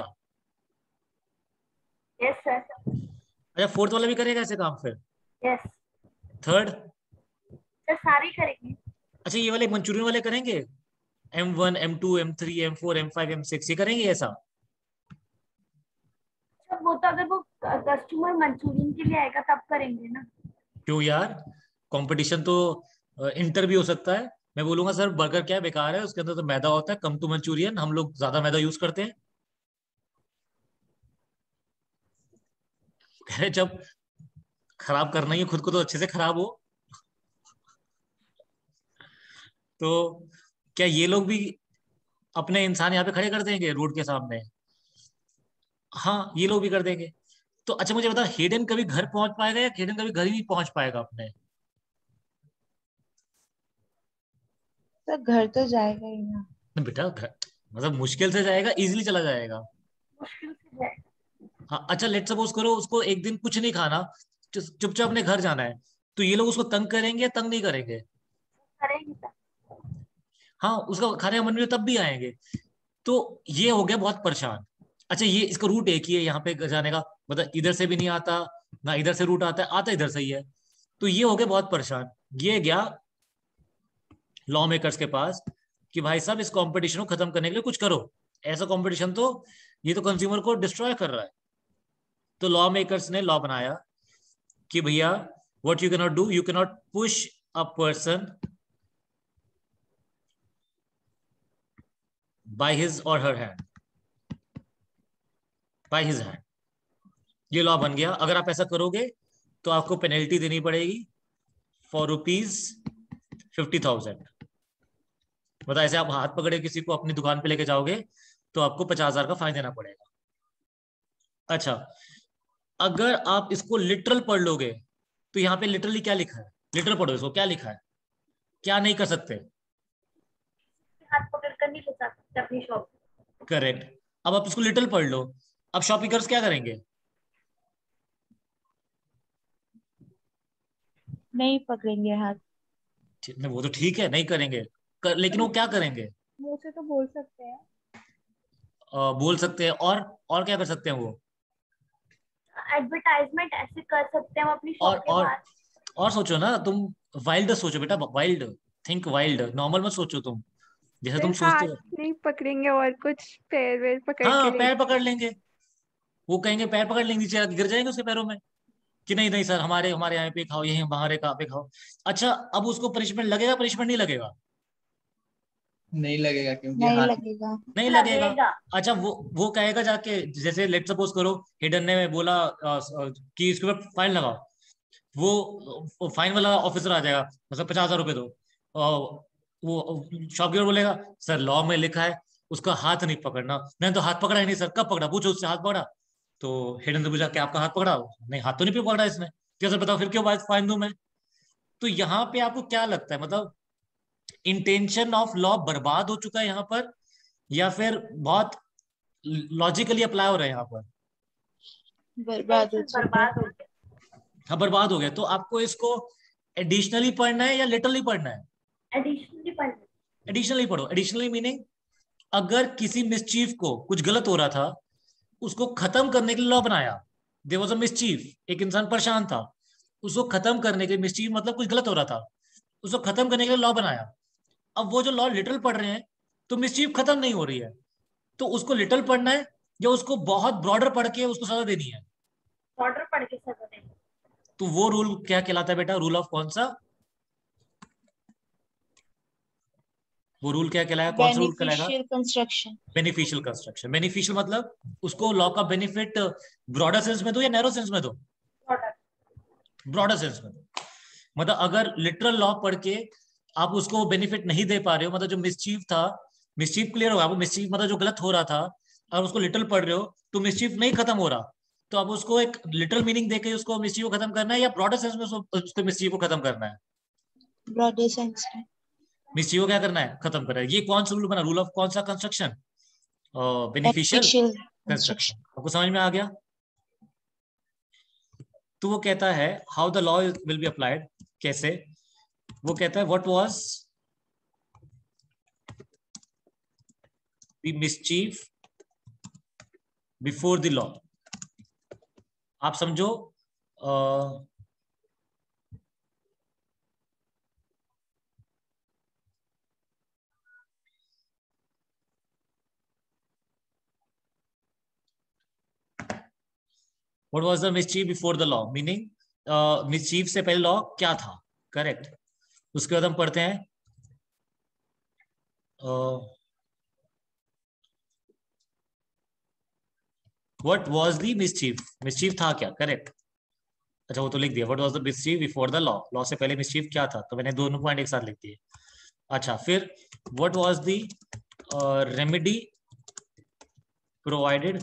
[SPEAKER 6] Yes sir.
[SPEAKER 1] अच्छा फोर्थ वाला भी करेगा ऐसे काम फिर?
[SPEAKER 6] Yes
[SPEAKER 1] third?
[SPEAKER 6] सर, सारे करेंगे।
[SPEAKER 1] अच्छा ये वाले मंचूरियन वाले करेंगे, M1 M2 M3 M4 M5 M6 ये करेंगे ऐसा?
[SPEAKER 6] सर वो तो अगर वो कस्टमर मंचूरियन के लिए आएगा तब करेंगे ना।
[SPEAKER 1] क्यों यार, कंपटीशन तो इंटर भी हो सकता है। मैं बोलूंगा सर बर्गर क्या बेकार है, उसके अंदर तो मैदा होता है, कम टू मंचूरियन, हम लोग ज्यादा मैदा यूज करते हैं। कह रहे जब खराब करना ही है खुद को तो अच्छे से खराब हो। तो क्या ये लोग भी अपने इंसान यहाँ पे खड़े कर देंगे रोड के सामने? हाँ ये लोग भी कर देंगे। तो अच्छा मुझे बता, हेडन कभी घर पहुंच पाएगा या हेडन कभी घर ही नहीं पहुंच पाएगा अपने?
[SPEAKER 3] सर घर तो जाएगा ही ना।
[SPEAKER 1] नहीं बेटा घर मतलब मुश्किल से जाएगा, इजीली चला जाएगा।
[SPEAKER 6] मुश्किल से जाएगा।
[SPEAKER 1] हाँ अच्छा लेट सपोज करो उसको एक दिन कुछ नहीं खाना, चुपचाप अपने घर जाना है, तो ये लोग उसको तंग करेंगे या तंग नहीं करेंगे?
[SPEAKER 6] करेंगे सर।
[SPEAKER 1] हाँ उसका खाने का मन भी हो तब भी आएंगे। तो ये हो गया बहुत परेशान। अच्छा ये इसका रूट एक ही है यहाँ पे जाने का, मतलब इधर से भी नहीं आता ना इधर से रूट आता है, आता इधर से ही है। तो ये हो गया बहुत परेशान, ये गया लॉ मेकर्स के पास कि भाई साहब इस कंपटीशन को खत्म करने के लिए कुछ करो, ऐसा कंपटीशन तो ये तो कंज्यूमर को डिस्ट्रॉय कर रहा है। तो लॉ मेकर्स ने लॉ बनाया कि भैया what you can not do, you can not push a person by his or her hand, by his hand, ये लॉ बन गया। अगर आप ऐसा करोगे तो आपको पेनल्टी देनी पड़ेगी फॉर ₹50,000। मतलब ऐसे आप हाथ पकड़े किसी को अपनी दुकान पे लेके जाओगे तो आपको 50,000 का फाइन देना पड़ेगा। अच्छा, अगर आप इसको लिटरल पढ़ लोगे तो यहाँ पे लिटरली क्या लिखा है, लिटरल पढ़ो इसको, क्या लिखा है, क्या नहीं कर सकते?
[SPEAKER 6] हाथ पकड़ कर नहीं ले जा सकते अपनी शॉप।
[SPEAKER 1] करेक्ट। अब आप इसको लिटरल पढ़ लो। अब शॉपकीपर्स क्या करेंगे?
[SPEAKER 3] नहीं पकड़ेंगे हाथ।
[SPEAKER 1] नहीं, वो तो ठीक है, नहीं करेंगे लेकिन वो क्या करेंगे?
[SPEAKER 4] मुंह से तो बोल सकते हैं।
[SPEAKER 1] बोल सकते हैं, और क्या कर सकते हैं वो?
[SPEAKER 6] एडवर्टाइजमेंट ऐसे कर सकते हैं हम अपनी शॉप के
[SPEAKER 1] और
[SPEAKER 6] बाहर।
[SPEAKER 1] और सोचो ना तुम, वाइल्ड सोचो बेटा, वाइल्ड, थिंक वाइल्ड, नॉर्मल मत सोचो तुम जैसे तुम
[SPEAKER 4] फिर
[SPEAKER 1] सोचते
[SPEAKER 4] हाथ
[SPEAKER 1] हो।
[SPEAKER 4] नहीं पकड़ेंगे और कुछ पैर वैर पकड़
[SPEAKER 1] हाँ,
[SPEAKER 4] के ले।
[SPEAKER 1] पैर पकड़ लेंगे। वो कहेंगे पैर पकड़ लेंगे, नीचे गिर जाएंगे उसके पैरों में कि नहीं नहीं सर, हमारे हमारे यहाँ पे खाओ, यही हमारे कहाँ पे खाओ। अच्छा, अब उसको पनिशमेंट लगेगा, पनिशमेंट नहीं लगेगा?
[SPEAKER 2] नहीं लगेगा क्योंकि
[SPEAKER 3] नहीं
[SPEAKER 2] हाथ
[SPEAKER 3] लगेगा।
[SPEAKER 1] नहीं लगेगा।
[SPEAKER 6] लगेगा।
[SPEAKER 1] अच्छा, वो कहेगा जाके, जैसे लेट सपोज करो हिडन ने बोला कि इसके ऊपर फाइन लगाओ, वो फाइन वाला ऑफिसर आ जाएगा, मतलब 50,000 रुपए दो, और वो शॉपकीपर बोलेगा सर लॉ में लिखा है उसका हाथ नहीं पकड़ना। मैंने तो हाथ पकड़ा ही नहीं सर, कब पकड़ा, पूछो उससे हाथ पकड़ा। तो हिडन से पूछा क्या आपका हाथ पकड़ा? नहीं, हाथ तो नहीं पकड़ा इसने। क्या सर बताओ फिर क्यों फाइन दूं मैं? तो यहाँ पे आपको क्या लगता है, मतलब इंटेंशन ऑफ लॉ बर्बाद हो चुका है यहाँ पर, या फिर बहुत लॉजिकली अप्लाई हो रहा है यहाँ पर?
[SPEAKER 3] बर्बाद हो चुका है।
[SPEAKER 6] बर्बाद हो गया।
[SPEAKER 1] हाँ, बर्बाद हो गया। तो आपको इसको एडिशनली पढ़ना है या लिटरली पढ़ना है?
[SPEAKER 6] एडिशनली पढ़ना।
[SPEAKER 1] एडिशनली पढ़ो। एडिशनली मीनिंग, अगर किसी मिसचीफ को कुछ गलत हो रहा था, उसको खत्म करने के लिए लॉ बनाया। देयर वाज अ मिसचीफ, एक इंसान परेशान था, उसको खत्म करने के लिए, मिसचीफ मतलब कुछ गलत हो रहा था, उसको खत्म करने के लिए लॉ बनाया। अब वो जो लॉ लिटरल पढ़ रहे हैं तो मिसचीफ खत्म नहीं हो रही है, तो उसको लिटरल पढ़ना है या उसको बहुत ब्रॉडर पढ़ के उसको सजा देनी है?
[SPEAKER 6] ऑर्डर पढ़ के सजा देंगे।
[SPEAKER 1] तो वो रूल क्या कहलाता है बेटा? रूल ऑफ कौन सा? वो रूल क्या कहलाएगा, कौन सा रूल कहलाएगा?
[SPEAKER 3] Beneficial construction.
[SPEAKER 1] Beneficial construction. Beneficial मतलब उसको लॉ का बेनिफिट ब्रॉडर सेंस में दो या नैरो सेंस में दो?
[SPEAKER 6] ऑर्डर।
[SPEAKER 1] ब्रॉडर सेंस में दो। मतलब अगर लिटरल लॉ पढ़ के आप उसको बेनिफिट नहीं दे पा रहे हो, मतलब जो मिसचीफ था, मिसचीफ क्लियर होगा, वो मिसचीफ मतलब जो गलत हो रहा था, और उसको लिटरल पढ़ रहे हो तो मिसचीफ नहीं खत्म हो रहा, तो अब उसको एक लिटरल मीनिंग देके उसको मिसचीफ को खत्म करना है या ब्रॉडर सेंस में उसको मिसचीफ को खत्म करना है?
[SPEAKER 3] ब्रॉडर सेंस में।
[SPEAKER 1] मिसचीफ को क्या करना है? खत्म करना है। ये कौन सा रूल बना? रूल ऑफ कौन सा construction? Beneficial
[SPEAKER 3] beneficial
[SPEAKER 1] construction.
[SPEAKER 3] Construction.
[SPEAKER 1] आपको समझ में आ गया? तो वो कहता है how the law will be applied, कैसे? वो कहता है what was the mischief before the law. आप समझो, what was the mischief before the law, meaning mischief से पहले लॉ क्या था। करेक्ट। उसके बाद हम पढ़ते हैं what was the mischief, mischief था क्या। करेक्ट। अच्छा, वो तो लिख दिया, what was the mischief before the law, law से पहले मिसचीफ क्या था, तो मैंने दोनों पॉइंट एक साथ लिख दिए। अच्छा, फिर what was the remedy provided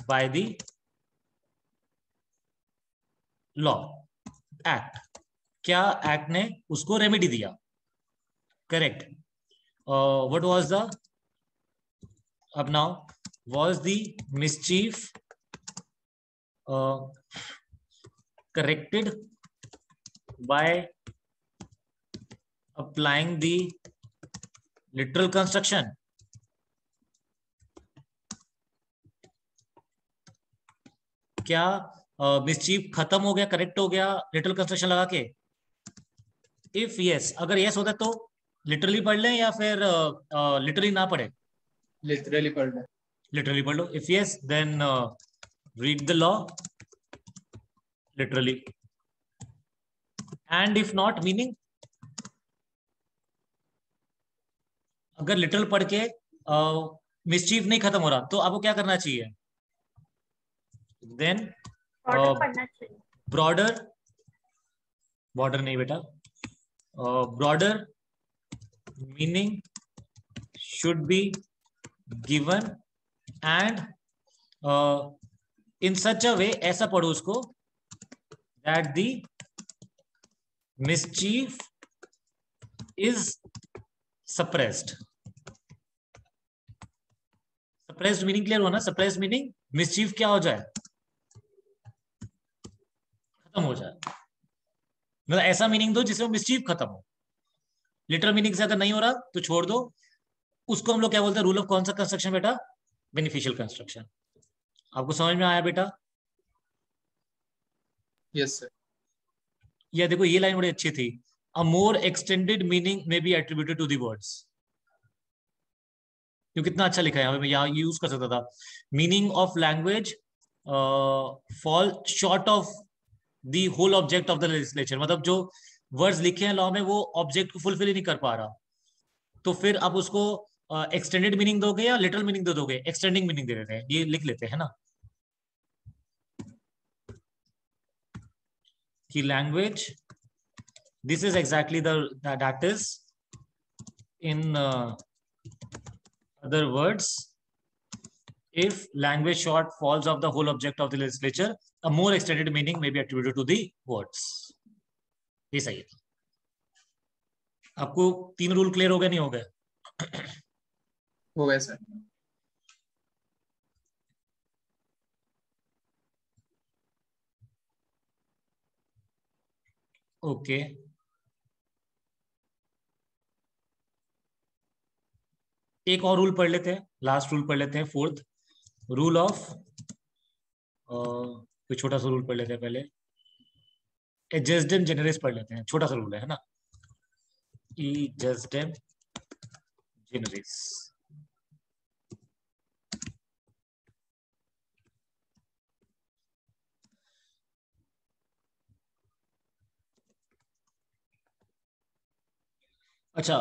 [SPEAKER 1] by the law act, क्या एक्ट ने उसको रेमेडी दिया। करेक्ट। व्हाट वाज द, अब now, was the mischief corrected by applying the literal construction? क्या मिसचीफ खत्म हो गया, करेक्ट हो गया लिटरल कंस्ट्रक्शन लगा के? इफ यस, अगर यस होता है तो लिटरली पढ़ लें या फिर लिटरली ना पढ़े?
[SPEAKER 2] लिटरली पढ़ ले।
[SPEAKER 1] लिटरली पढ़ लो। If yes then read the law literally, and if not, meaning अगर लिटरल पढ़ के मिसचीफ नहीं खत्म हो रहा तो आपको क्या करना चाहिए? देन
[SPEAKER 6] ब्रॉडर पढ़ना चाहिए।
[SPEAKER 1] ब्रॉडर, बॉर्डर नहीं बेटा, broader meaning should be given and in such a way, ऐसा पढ़ो उसको, that the mischief is suppressed. Suppressed meaning clear हुआ ना? सप्रेस्ड मीनिंग मिसचीफ क्या हो जाए, खत्म हो जाए, मतलब ऐसा मीनिंग दो जिसमें मिसचीफ खत्म हो। लिटरल मीनिंग से अगर नहीं हो रहा तो छोड़ दो। उसको हम लोग क्या बोलते हैं? रूल ऑफ कौन सा कंस्ट्रक्शन बेटा? Beneficial construction. आपको समझ में आया बेटा?
[SPEAKER 2] Yes sir.
[SPEAKER 1] ये देखो, ये लाइन बड़ी अच्छी थी, a more extended meaning may be attributed to the words. ये कितना अच्छा लिखा है, मैं यहाँ यूज कर सकता था। Meaning of language fall short of the whole object of the legislature, मतलब जो वर्ड्स लिखे हैं लॉ में वो ऑब्जेक्ट को फुलफिल ही नहीं कर पा रहा, तो फिर आप उसको एक्सटेंडेड मीनिंग दोगे या लिटरल मीनिंग दे दोगे? एक्सटेंडिंग मीनिंग दे देते हैं, ये लिख लेते हैं ना कि language, this is exactly that is in other words, if language short falls of the whole object of the legislature, a more extended meaning may be attributed to the words. ये सही है। आपको 3 रूल क्लियर हो गए, नहीं हो गए?
[SPEAKER 2] हो गए सर।
[SPEAKER 1] ओके, एक और रूल पढ़ लेते हैं, लास्ट रूल पढ़ लेते हैं, 4th रूल ऑफ, कोई छोटा सा रूल पढ़ लेते हैं पहले, एजेस्डेम जेनरेस पढ़ लेते हैं, छोटा सा रूल है ना, एजेस्डेम जेनरेस। अच्छा,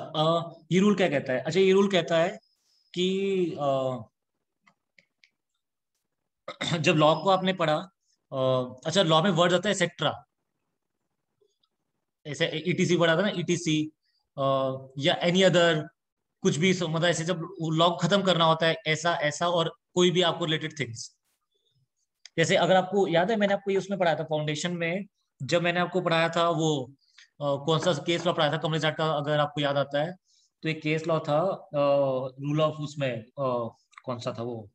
[SPEAKER 1] ये रूल क्या कहता है? अच्छा, ये रूल कहता है कि जब लॉ को आपने पढ़ा, अच्छा लॉ में वर्ड आता है एक्सेट्रा, ऐसे ईटीसी पढ़ा था ना, ईटीसी या एनी अदर, कुछ भी, मतलब ऐसे जब लॉ खत्म करना होता है, ऐसा ऐसा और कोई भी आपको रिलेटेड थिंग्स। जैसे अगर आपको याद है, मैंने आपको ये उसमें पढ़ाया था फाउंडेशन में, जब मैंने आपको पढ़ाया था वो कौन सा केस लॉ पढ़ाया था, कमलेश जाट का, अगर आपको याद आता है तो एक केस लॉ था, रूल ऑफ, उसमें कौन सा था वो,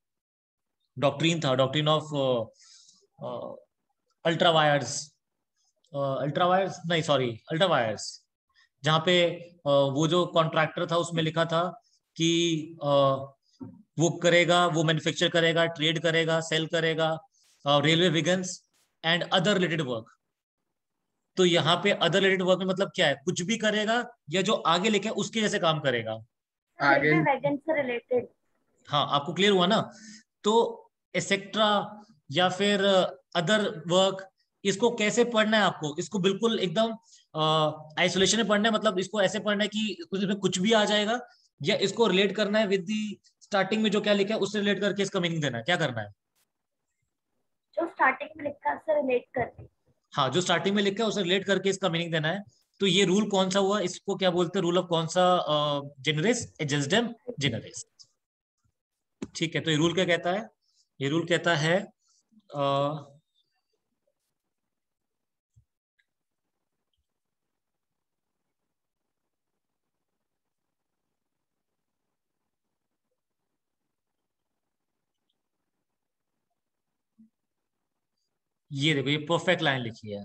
[SPEAKER 1] डॉक्ट्रीन था, डॉक्ट्रीन ऑफ अल्ट्रा वायर्स, नहीं सॉरी, अल्ट्रा वायर्स, जहाँ पे वो जो कॉन्ट्रैक्टर था उसमें लिखा था कि वो करेगा, वो मैन्युफैक्चर करेगा, ट्रेड करेगा, सेल करेगा, railway wagons and other related work. तो यहाँ पे अदर रिलेटेड वर्क में मतलब क्या है? कुछ भी करेगा या जो आगे लिखे उसके जैसे काम करेगा,
[SPEAKER 2] आगे
[SPEAKER 6] रेलवे वैगन से रिलेटेड।
[SPEAKER 1] हाँ, आपको क्लियर हुआ ना? तो एक्सेट्रा या फिर अदर वर्क, इसको कैसे पढ़ना है आपको? इसको बिल्कुल एकदम आइसोलेशन में पढ़ना है, मतलब इसको ऐसे पढ़ना है कि इसमें कुछ भी आ जाएगा, या इसको रिलेट करना है विद दी स्टार्टिंग में जो क्या लिखा है उससे रिलेट करके इसका मीनिंग देना है, क्या करना है?
[SPEAKER 6] जो स्टार्टिंग में लिखा है उससे रिलेट करके।
[SPEAKER 1] हाँ, जो स्टार्टिंग में लिखा है उससे रिलेट करके इसका मीनिंग देना है। तो ये रूल कौन सा हुआ? इसको क्या बोलते हैं? रूल ऑफ कौन सा? जेनरेस, एजेस्डेम जेनरेस। ठीक है, तो ये रूल क्या कहता है? ये रूल कहता है ये देखो, ये परफेक्ट लाइन लिखी है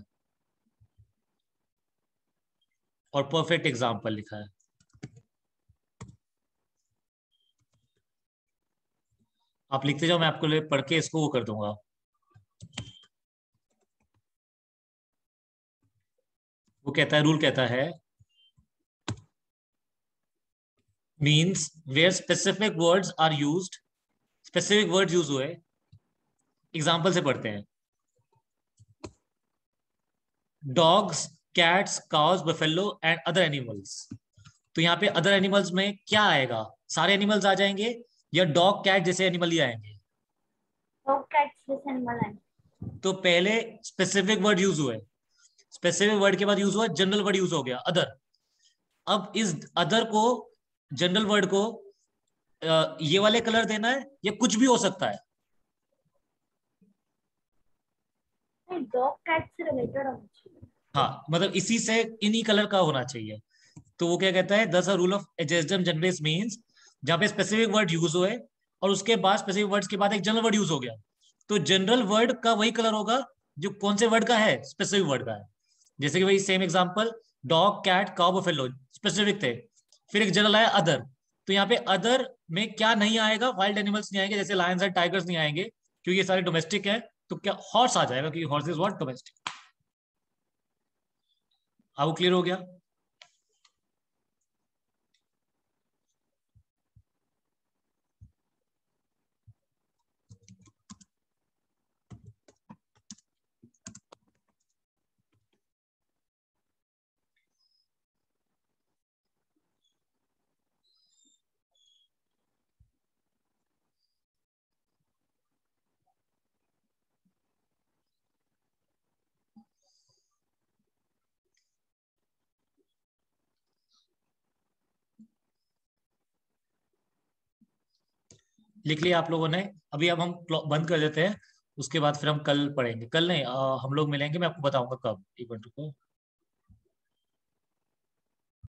[SPEAKER 1] और परफेक्ट एग्जाम्पल लिखा है। आप लिखते जाओ, मैं आपको लिए पढ़ के इसको वो कर दूंगा। वो कहता है, रूल कहता है, means where specific words are used, specific words use हुए, एग्जाम्पल से पढ़ते हैं, dogs, cats, cows, buffalo and other animals. तो यहाँ पे अदर एनिमल्स में क्या आएगा? सारे एनिमल्स आ जाएंगे या डॉग कैट जैसे एनिमल ही आएंगे?
[SPEAKER 6] डॉग कैट्स जैसे एनिमल है।
[SPEAKER 1] तो पहले स्पेसिफिक वर्ड यूज हुए, स्पेसिफिक वर्ड के बाद यूज हुआ जनरल वर्ड, यूज हो गया अदर। अब इस अदर को, जनरल वर्ड को ये वाले कलर देना है या कुछ भी हो सकता है?
[SPEAKER 6] डॉग कैट से रिलेटेड होना चाहिए।
[SPEAKER 1] हाँ, मतलब इसी से इन्हीं कलर का होना चाहिए। तो वो क्या कहता है, दस अ रूल ऑफ एडजेस्टम जनरल मींस जहां पे स्पेसिफिक वर्ड यूज हुए और उसके बाद स्पेसिफिक वर्ड्स के बाद एक जनरल वर्ड यूज हो गया, तो जनरल वर्ड का वही कलर होगा जो कौन से वर्ड का है, स्पेसिफिक वर्ड का है। जैसे कि वही same example, dog cat cow buffalo specific थे, फिर एक जनरल आया अदर, तो यहाँ पे अदर में क्या नहीं आएगा, वाइल्ड एनिमल्स नहीं आएंगे, जैसे लायंस एंड टाइगर्स नहीं आएंगे क्योंकि ये सारे डोमेस्टिक हैं। तो क्या हॉर्स आ जाएगा क्योंकि हॉर्स इज व्हाट, डोमेस्टिक। अब वो क्लियर हो गया? लिख लिया आप लोगों ने? अभी अब हम बंद कर देते हैं, उसके बाद फिर हम कल पढ़ेंगे। कल नहीं, हम लोग मिलेंगे, मैं आपको बताऊंगा कब, एक मिनट रुको।